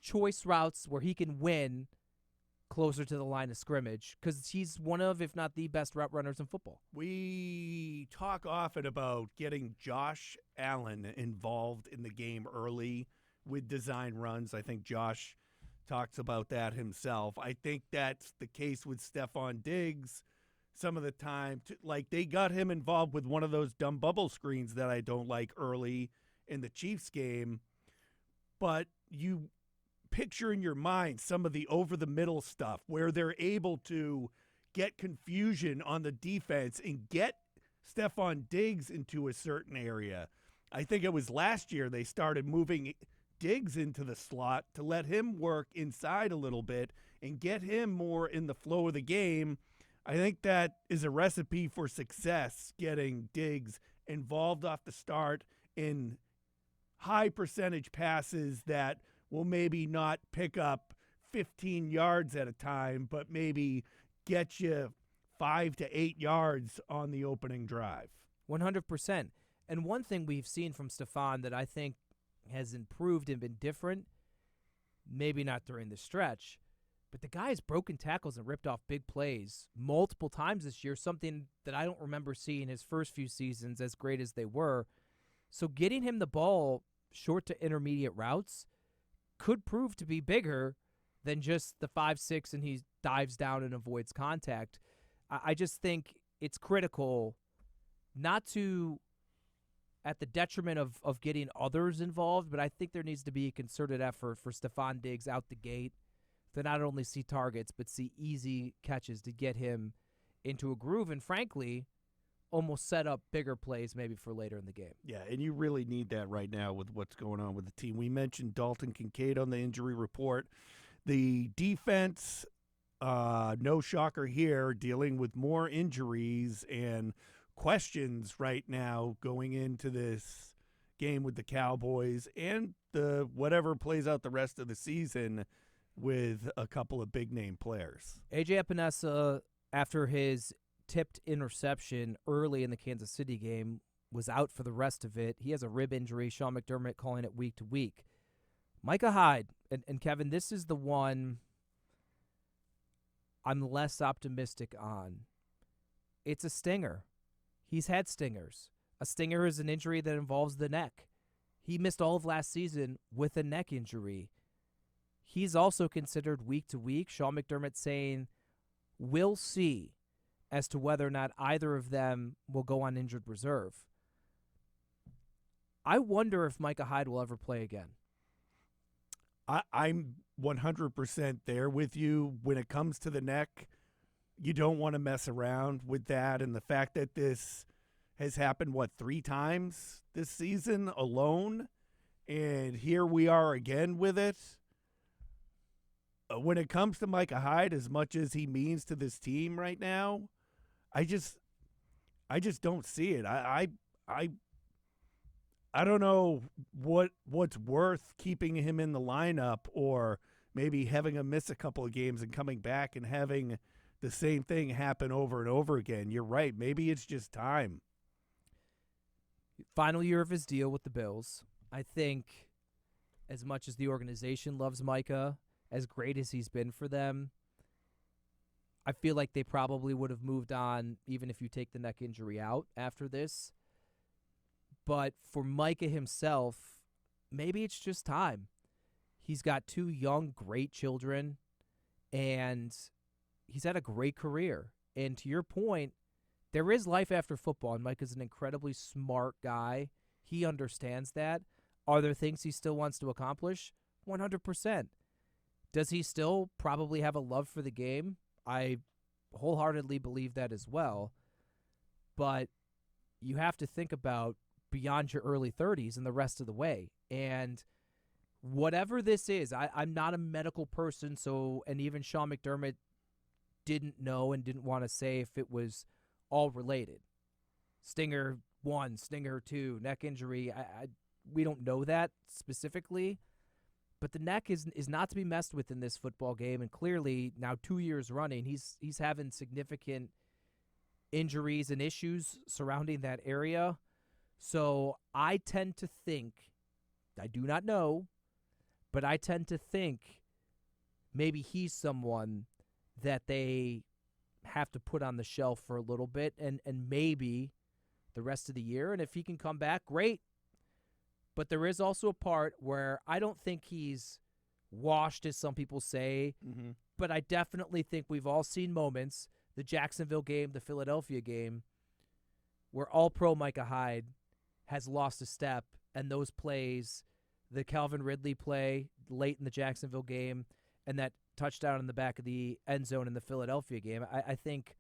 choice routes where he can win closer to the line of scrimmage, because he's one of, if not the best route runners in football. We talk often about getting Josh Allen involved in the game early with design runs. I think Josh talks about that himself. I think that's the case with Stephon Diggs some of the time. Like, they got him involved with one of those dumb bubble screens that I don't like early in the Chiefs game. But you picture in your mind some of the over-the-middle stuff where they're able to get confusion on the defense and get Stephon Diggs into a certain area. I think it was last year they started moving Diggs into the slot to let him work inside a little bit and get him more in the flow of the game. I think that is a recipe for success, getting Diggs involved off the start in high percentage passes that will maybe not pick up 15 yards at a time, but maybe get you 5 to 8 yards on the opening drive. 100%. And one thing we've seen from Stephon that I think has improved and been different, maybe not during the stretch, but the guy's broken tackles and ripped off big plays multiple times this year, something that I don't remember seeing his first few seasons, as great as they were. So getting him the ball short to intermediate routes could prove to be bigger than just the 5-6 and he dives down and avoids contact. I just think it's critical not to at the detriment of getting others involved, but I think there needs to be a concerted effort for Stephon Diggs out the gate to not only see targets but see easy catches to get him into a groove and, frankly, almost set up bigger plays maybe for later in the game. Yeah, and you really need that right now with what's going on with the team. We mentioned Dalton Kincaid on the injury report. The defense, no shocker here, dealing with more injuries and questions right now going into this game with the Cowboys and the whatever plays out the rest of the season with a couple of big-name players. A.J. Epinesa, after his tipped interception early in the Kansas City game, was out for the rest of it. He has a rib injury. Sean McDermott calling it week to week. Micah Hyde, and Kevin, this is the one I'm less optimistic on. It's a stinger. He's had stingers. A stinger is an injury that involves the neck. He missed all of last season with a neck injury. He's also considered week to week. Sean McDermott saying, we'll see as to whether or not either of them will go on injured reserve. I wonder if Micah Hyde will ever play again. I'm 100% there with you. When it comes to the neck, you don't want to mess around with that. And the fact that this has happened, 3 times this season alone, and here we are again with it. When it comes to Micah Hyde, as much as he means to this team right now, I just don't see it. I don't know what's worth keeping him in the lineup or maybe having him miss a couple of games and coming back and having the same thing happen over and over again. You're right. Maybe it's just time. Final year of his deal with the Bills. I think as much as the organization loves Micah, as great as he's been for them, I feel like they probably would have moved on even if you take the neck injury out after this. But for Micah himself, maybe it's just time. He's got 2 young, great children, and he's had a great career. And to your point, there is life after football, and Micah's an incredibly smart guy. He understands that. Are there things he still wants to accomplish? 100%. Does he still probably have a love for the game? I wholeheartedly believe that as well. But you have to think about beyond your early 30s and the rest of the way. And whatever this is, I'm not a medical person, and even Sean McDermott didn't know and didn't want to say if it was all related. Stinger 1, Stinger 2, neck injury. We don't know that specifically. But the neck is not to be messed with in this football game, and clearly now 2 years running, he's having significant injuries and issues surrounding that area. So I tend to think, I do not know, but I tend to think maybe he's someone that they have to put on the shelf for a little bit and maybe the rest of the year. And if he can come back, great. But there is also a part where I don't think he's washed, as some people say, but I definitely think we've all seen moments, the Jacksonville game, the Philadelphia game, where all-pro Micah Hyde has lost a step, and those plays, the Calvin Ridley play late in the Jacksonville game and that touchdown in the back of the end zone in the Philadelphia game, I think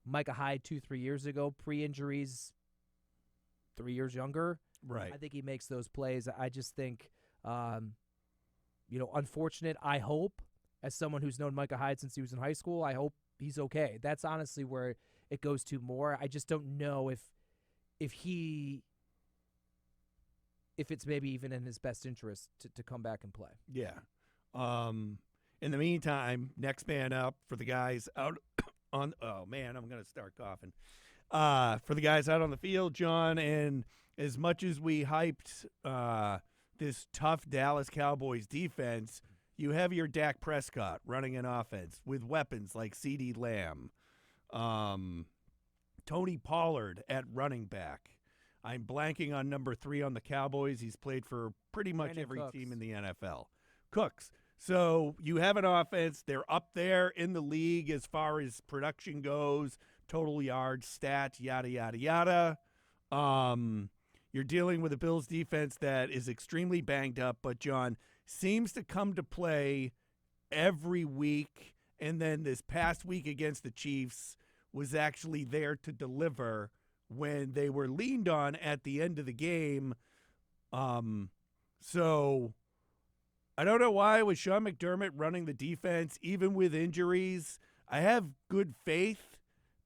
Micah Hyde 2-3 years ago, pre-injuries, 3 years younger, right? I think he makes those plays. I just think, unfortunate. I hope, as someone who's known Micah Hyde since he was in high school, I hope he's okay. That's honestly where it goes to more. I just don't know if it's maybe even in his best interest to come back and play. Yeah. In the meantime, next man up for the guys out on. Oh man, I'm gonna start coughing. For the guys out on the field, John, and as much as we hyped this tough Dallas Cowboys defense, you have your Dak Prescott running an offense with weapons like CeeDee Lamb, Tony Pollard at running back. I'm blanking on number 3 on the Cowboys. He's played for pretty much Brandon every Cooks. team in the NFL. Cooks. So you have an offense. They're up there in the league as far as production goes, total yards, stats, yada, yada, yada. You're dealing with a Bills defense that is extremely banged up, but John seems to come to play every week. And then this past week against the Chiefs was actually there to deliver when they were leaned on at the end of the game. So I don't know why with Sean McDermott running the defense, even with injuries. I have good faith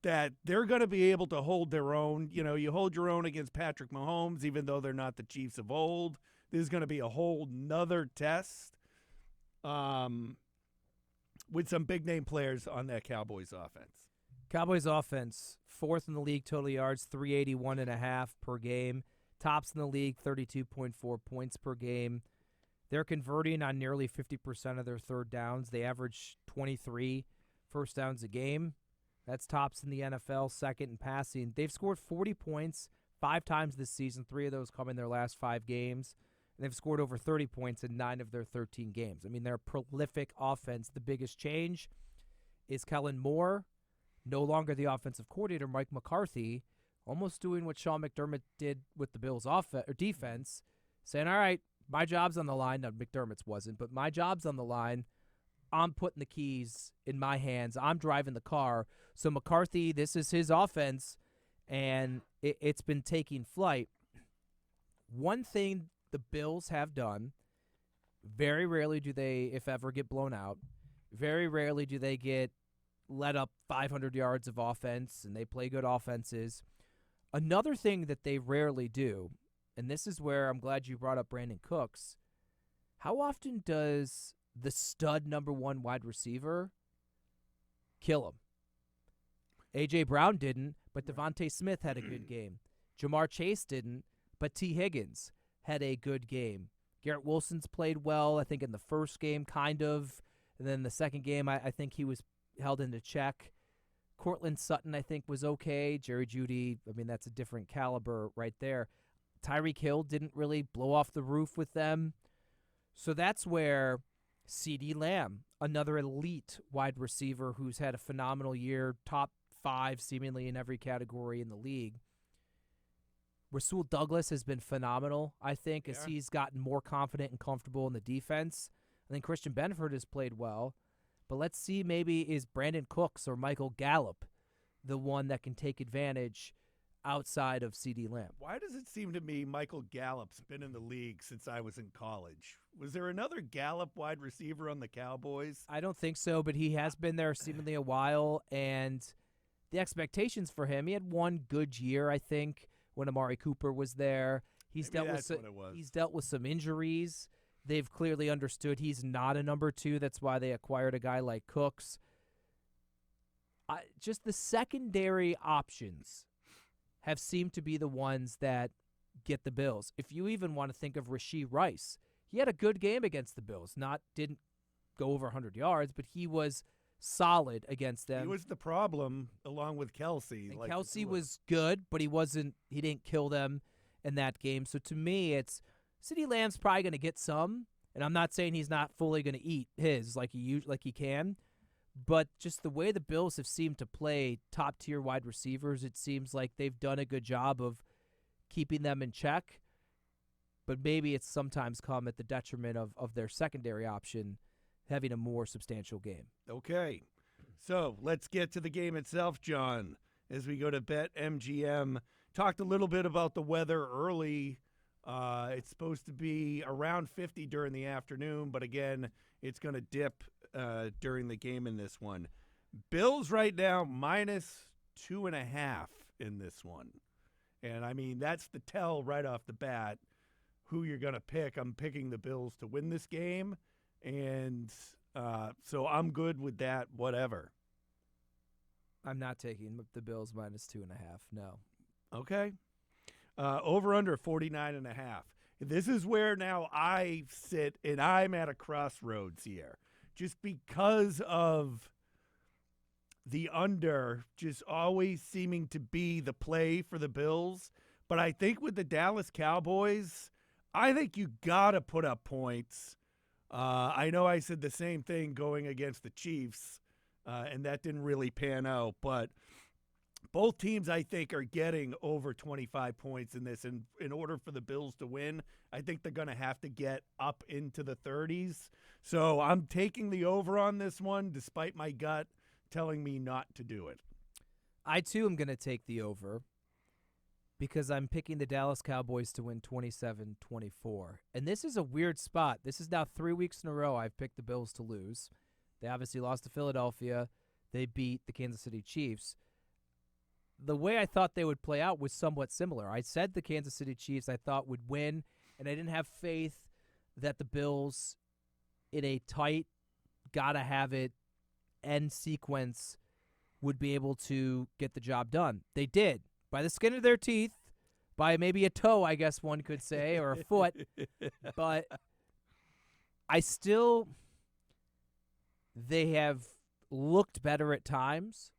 that they're going to be able to hold their own. You know, you hold your own against Patrick Mahomes, even though they're not the Chiefs of old. There's going to be a whole nother test with some big-name players on that Cowboys offense. Cowboys offense, 4th in the league total yards, 381.5 per game. Tops in the league, 32.4 points per game. They're converting on nearly 50% of their third downs. They average 23 first downs a game. That's tops in the NFL, second in passing. They've scored 40 points 5 times this season. 3 of those come in their last 5 games. And they've scored over 30 points in 9 of their 13 games. I mean, they're a prolific offense. The biggest change is Kellen Moore, no longer the offensive coordinator, Mike McCarthy, almost doing what Sean McDermott did with the Bills' defense, saying, all right, my job's on the line. Now, McDermott's wasn't, but my job's on the line. I'm putting the keys in my hands. I'm driving the car. So McCarthy, this is his offense, and it's been taking flight. One thing the Bills have done, very rarely do they, if ever, get blown out. Very rarely do they get let up 500 yards of offense, and they play good offenses. Another thing that they rarely do, and this is where I'm glad you brought up Brandon Cooks, how often does the stud number 1 wide receiver kill him? A.J. Brown didn't, but Devontae Smith had a good game. Jamar Chase didn't, but T. Higgins had a good game. Garrett Wilson's played well, I think, in the first game, kind of. And then the second game, I think he was held into check. Cortland Sutton, I think, was okay. Jerry Jeudy, I mean, that's a different caliber right there. Tyreek Hill didn't really blow off the roof with them. So that's where CeeDee Lamb, another elite wide receiver who's had a phenomenal year, top 5 seemingly in every category in the league. Rasul Douglas has been phenomenal, I think, as he's gotten more confident and comfortable in the defense. I think Christian Benford has played well. But let's see, maybe is Brandon Cooks or Michael Gallup the one that can take advantage outside of CeeDee Lamb? Why does it seem to me Michael Gallup's been in the league since I was in college? Was there another Gallup wide receiver on the Cowboys? I don't think so, but he has been there seemingly a while, and the expectations for him, he had one good year, I think, when Amari Cooper was there. He's dealt with some injuries. They've clearly understood he's not a number 2. That's why they acquired a guy like Cooks. Just the secondary options have seemed to be the ones that get the Bills. If you even want to think of Rashee Rice, he had a good game against the Bills. Didn't go over 100 yards, but he was solid against them. He was the problem along with Kelsey. And Kelsey was good, but he didn't kill them in that game. So to me, it's CeeDee Lamb's probably going to get some, and I'm not saying he's not fully going to eat his like he can, but just the way the Bills have seemed to play top-tier wide receivers, it seems like they've done a good job of keeping them in check, but maybe it's sometimes come at the detriment of their secondary option having a more substantial game. Okay, so let's get to the game itself, John, as we go to BetMGM. Talked a little bit about the weather early. It's supposed to be around 50 during the afternoon, but again, it's going to dip during the game in this one. Bills right now -2.5 in this one. And, I mean, that's the tell right off the bat who you're going to pick. I'm picking the Bills to win this game. And So I'm good with that, whatever. I'm not taking the Bills -2.5. No. Okay. Over under 49.5. This is where now I sit, and I'm at a crossroads here. Just because of the under just always seeming to be the play for the Bills. But I think with the Dallas Cowboys, I think you got to put up points. I know I said the same thing going against the Chiefs, and that didn't really pan out. But both teams, I think, are getting over 25 points in this. And in order for the Bills to win, I think they're going to have to get up into the 30s. So I'm taking the over on this one, despite my gut telling me not to do it. I, too, am going to take the over because I'm picking the Dallas Cowboys to win 27-24. And this is a weird spot. This is now 3 weeks in a row I've picked the Bills to lose. They obviously lost to Philadelphia. They beat the Kansas City Chiefs. The way I thought they would play out was somewhat similar. I said the Kansas City Chiefs I thought would win, and I didn't have faith that the Bills in a tight, gotta-have-it end sequence would be able to get the job done. They did. By the skin of their teeth, by maybe a toe, I guess one could say, or a foot. But they have looked better at times,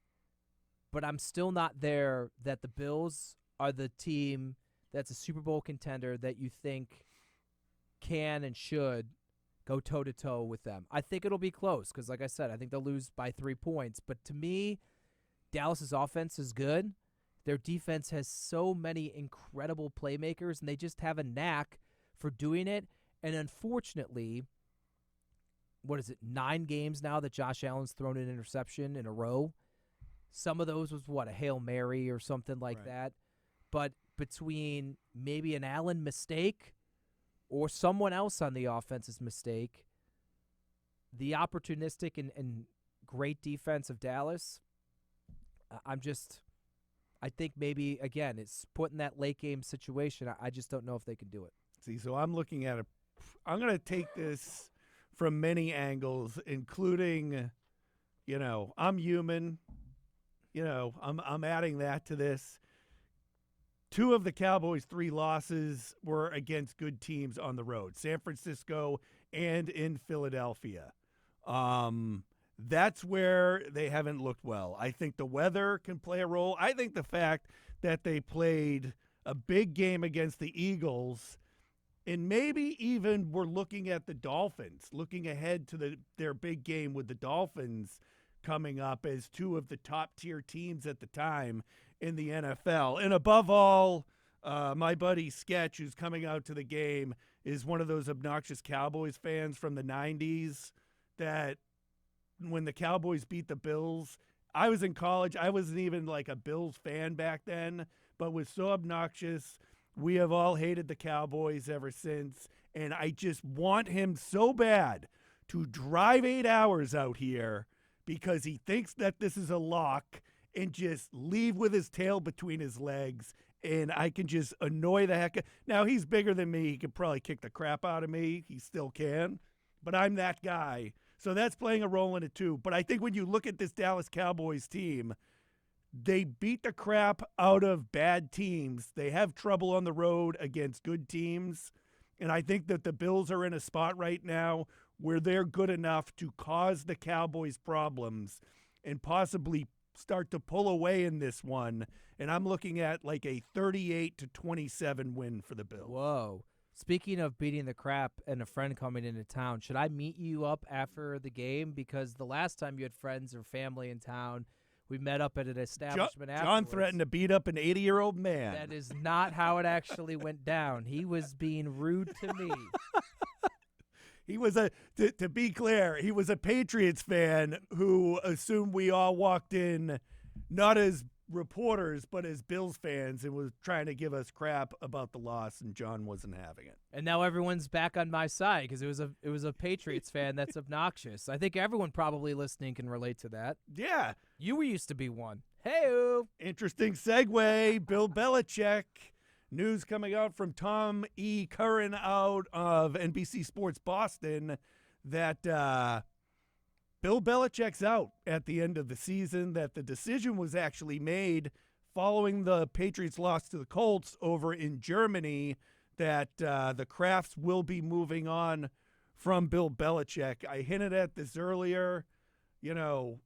but I'm still not there that the Bills are the team that's a Super Bowl contender that you think can and should go toe-to-toe with them. I think it'll be close because, like I said, I think they'll lose by 3 points. But to me, Dallas's offense is good. Their defense has so many incredible playmakers, and they just have a knack for doing it. And unfortunately, 9 games now that Josh Allen's thrown an interception in a row? Some of those was, a Hail Mary or something like that. But between maybe an Allen mistake or someone else on the offense's mistake, the opportunistic and great defense of Dallas, I think maybe, again, it's put in that late game situation. I just don't know if they can do it. See, so I'm looking at I'm going to take this from many angles, including, I'm human. I'm adding that to this. 2 of the Cowboys' 3 losses were against good teams on the road, San Francisco and in Philadelphia. That's where they haven't looked well. I think the weather can play a role. I think the fact that they played a big game against the Eagles, and maybe even we're looking at the Dolphins, looking ahead to their big game with the Dolphins coming up as 2 of the top-tier teams at the time in the NFL. And above all, my buddy Sketch, who's coming out to the game, is one of those obnoxious Cowboys fans from the 90s that when the Cowboys beat the Bills, I was in college. I wasn't even like a Bills fan back then, but was so obnoxious. We have all hated the Cowboys ever since, and I just want him so bad to drive 8 hours out here because he thinks that this is a lock and just leave with his tail between his legs, and I can just annoy the heck. Now, he's bigger than me. He could probably kick the crap out of me. He still can, but I'm that guy. So that's playing a role in it too. But I think when you look at this Dallas Cowboys team, they beat the crap out of bad teams. They have trouble on the road against good teams. And I think that the Bills are in a spot right now where they're good enough to cause the Cowboys problems and possibly start to pull away in this one. And I'm looking at like a 38-27 win for the Bills. Whoa. Speaking of beating the crap and a friend coming into town, should I meet you up after the game? Because the last time you had friends or family in town, we met up at an establishment afterwards. Jon threatened to beat up an 80-year-old man. That is not how it actually went down. He was being rude to me. He was to be clear, he was a Patriots fan who assumed we all walked in not as reporters, but as Bills fans, and was trying to give us crap about the loss, and Jon wasn't having it. And now everyone's back on my side because it was a Patriots fan that's obnoxious. I think everyone probably listening can relate to that. Yeah. You used to be one. Hey-o. Interesting segue. Bill Belichick. News coming out from Tom E. Curran out of NBC Sports Boston that Bill Belichick's out at the end of the season, that the decision was actually made following the Patriots' loss to the Colts over in Germany, that the Krafts will be moving on from Bill Belichick. I hinted at this earlier. You know,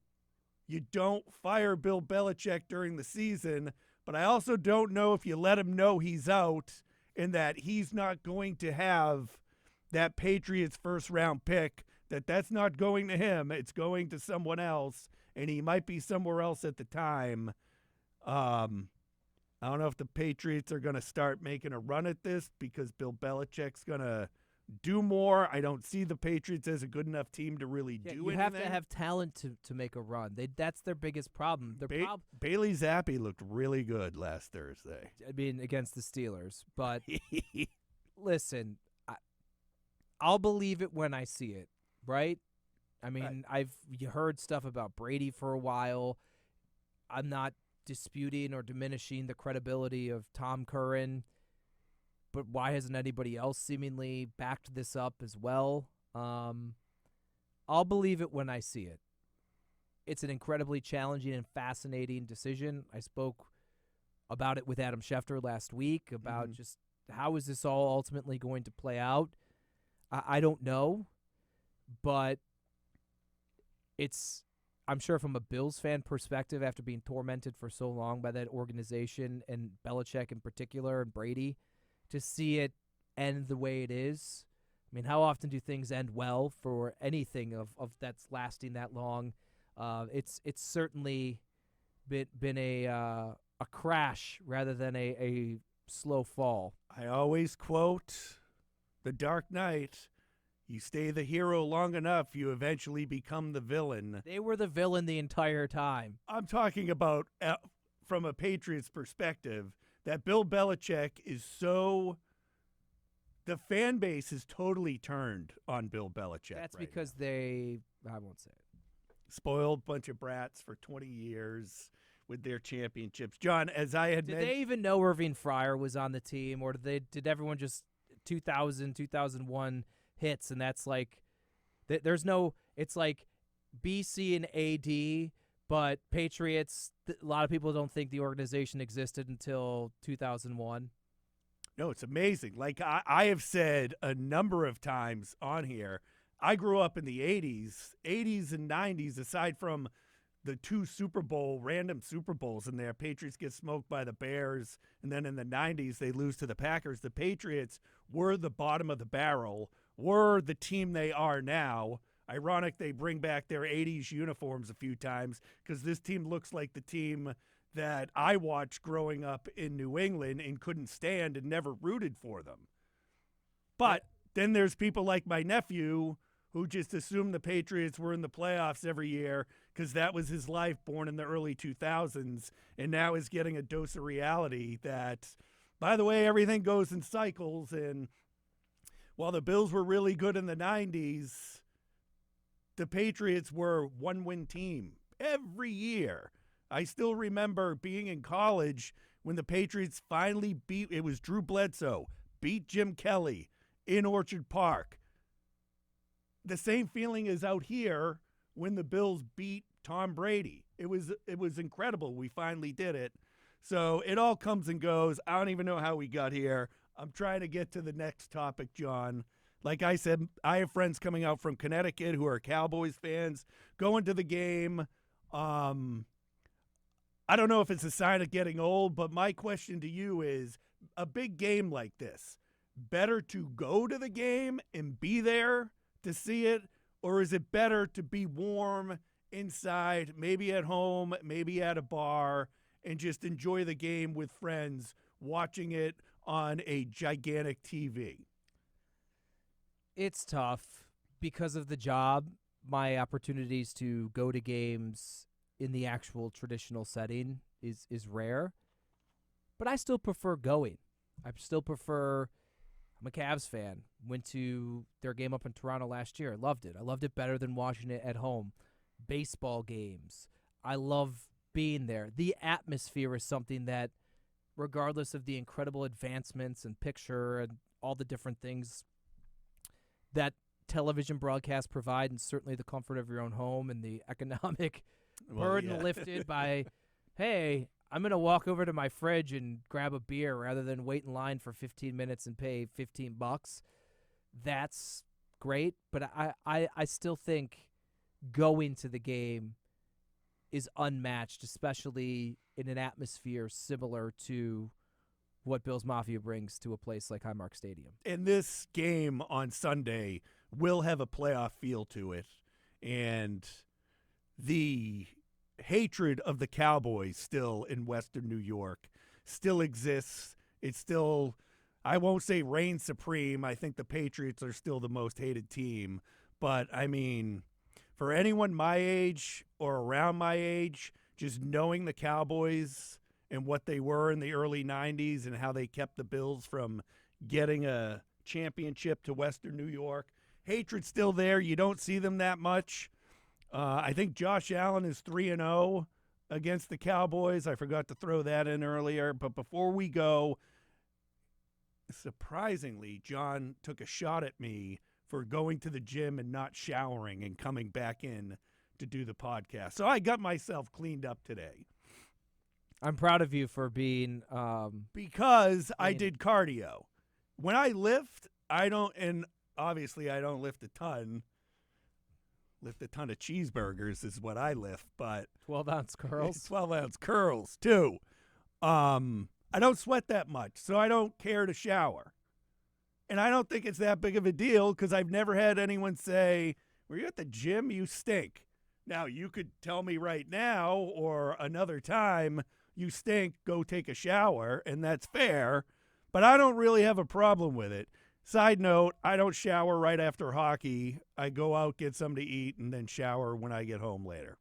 you don't fire Bill Belichick during the season, but I also don't know if you let him know he's out and that he's not going to have that Patriots first-round pick, that's not going to him. It's going to someone else, and he might be somewhere else at the time. I don't know if the Patriots are going to start making a run at this because Bill Belichick's going to do more. I don't see the Patriots as a good enough team to really do anything. You have to have talent to make a run. That's their biggest problem. Bailey Zappi looked really good last Thursday. I mean, against the Steelers. But listen, I'll believe it when I see it, right? I mean, I've heard stuff about Brady for a while. I'm not disputing or diminishing the credibility of Tom Curran, but why hasn't anybody else seemingly backed this up as well? I'll believe it when I see it. It's an incredibly challenging and fascinating decision. I spoke about it with Adam Schefter last week about just how is this all ultimately going to play out. I don't know, but I'm sure from a Bills fan perspective, after being tormented for so long by that organization and Belichick in particular and Brady, to see it end the way it is. I mean, how often do things end well for anything of that's lasting that long? It's certainly been a crash rather than a slow fall. I always quote The Dark Knight. You stay the hero long enough, you eventually become the villain. They were the villain the entire time. I'm talking about, from a Patriots perspective, that Bill Belichick is so... The fan base is totally turned on Bill Belichick. That's right because now. I won't say it. Spoiled bunch of brats for 20 years with their championships. John, as I had mentioned... Did they even know Irving Fryer was on the team, or did everyone just 2000, 2001... hits, and that's like there's no, it's like BC and AD, but Patriots, a lot of people don't think the organization existed until 2001. No, it's amazing. Like I have said a number of times on here, I grew up in the 80s and 90s, aside from the two random Super Bowls in there. Patriots get smoked by the Bears, and then in the 90s they lose to the Packers. The Patriots were the bottom of the barrel, were the team they are now. Ironic they bring back their 80s uniforms a few times because this team looks like the team that I watched growing up in New England and couldn't stand and never rooted for them. But then there's people like my nephew who just assumed the Patriots were in the playoffs every year because that was his life, born in the early 2000s, and now is getting a dose of reality that, by the way, everything goes in cycles. And while the Bills were really good in the 90s, the Patriots were a one-win team every year. I still remember being in college when the Patriots finally it was Drew Bledsoe, beat Jim Kelly in Orchard Park. The same feeling is out here when the Bills beat Tom Brady. It was incredible. We finally did it. So it all comes and goes. I don't even know how we got here. I'm trying to get to the next topic, John. Like I said, I have friends coming out from Connecticut who are Cowboys fans, going to the game. I don't know if it's a sign of getting old, but my question to you is, a big game like this, better to go to the game and be there to see it, or is it better to be warm inside, maybe at home, maybe at a bar, and just enjoy the game with friends, watching it on a gigantic TV? It's tough because of the job. My opportunities to go to games in the actual traditional setting is rare, but I still prefer going. I'm a Cavs fan. Went to their game up in Toronto last year. I loved it. I loved it better than watching it at home. Baseball games. I love being there. The atmosphere is something that, regardless of the incredible advancements and picture and all the different things that television broadcasts provide, and certainly the comfort of your own home and the economic burden lifted by, hey, I'm going to walk over to my fridge and grab a beer rather than wait in line for 15 minutes and pay $15. That's great, but I still think going to the game is unmatched, especially in an atmosphere similar to what Bills Mafia brings to a place like Highmark Stadium. And this game on Sunday will have a playoff feel to it. And the hatred of the Cowboys still in Western New York still exists. It's still, I won't say reigns supreme. I think the Patriots are still the most hated team. But, I mean, for anyone my age or around my age, just knowing the Cowboys and what they were in the early 90s and how they kept the Bills from getting a championship to Western New York. Hatred's still there. You don't see them that much. I think Josh Allen is 3-0 against the Cowboys. I forgot to throw that in earlier. But before we go, surprisingly, John took a shot at me for going to the gym and not showering and coming back in to do the podcast. So I got myself cleaned up today. I'm proud of you for being because I did cardio. When I lift, I don't, and obviously I don't lift a ton. Lift a ton of cheeseburgers is what I lift, but 12-ounce curls. 12-ounce curls too. I don't sweat that much, so I don't care to shower. And I don't think it's that big of a deal because I've never had anyone say, "Were you at the gym? You stink." Now, you could tell me right now or another time, "You stink, go take a shower," and that's fair, but I don't really have a problem with it. Side note, I don't shower right after hockey. I go out, get something to eat, and then shower when I get home later.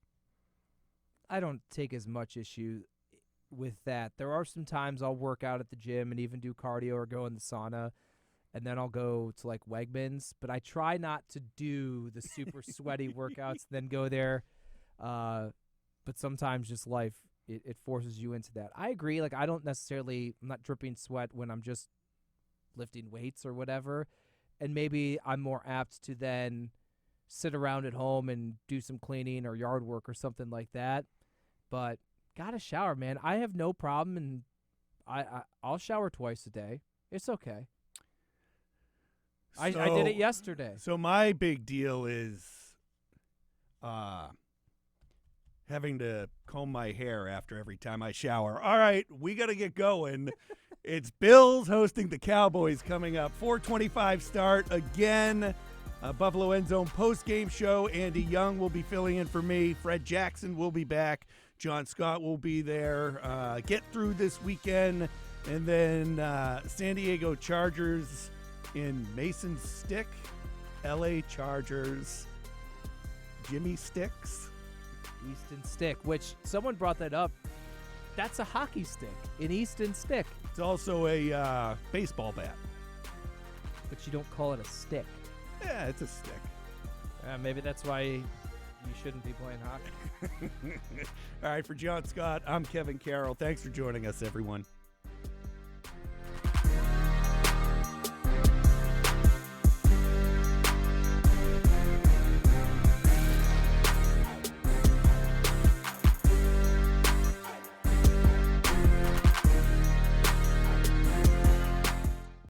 I don't take as much issue with that. There are some times I'll work out at the gym and even do cardio or go in the sauna, and then I'll go to like Wegmans, but I try not to do the super sweaty workouts, then go there. But sometimes just life, it forces you into that. I agree. Like, I'm not dripping sweat when I'm just lifting weights or whatever. And maybe I'm more apt to then sit around at home and do some cleaning or yard work or something like that. But gotta shower, man. I have no problem, and I'll shower twice a day. It's okay. I did it yesterday. So my big deal is having to comb my hair after every time I shower. All right, we got to get going. It's Bills hosting the Cowboys coming up. 4:25 start again. Buffalo End Zone post-game show. Andy Young will be filling in for me. Fred Jackson will be back. Jon Scott will be there. Get through this weekend. And then San Diego Chargers in Mason Stick. LA Chargers. Jimmy Sticks. Easton Stick, which someone brought that up. That's a hockey stick, an Easton Stick. It's also a baseball bat. But you don't call it a stick. Yeah, it's a stick. Maybe that's why you shouldn't be playing hockey. All right, for Jon Scott, I'm Kevin Carroll. Thanks for joining us, everyone.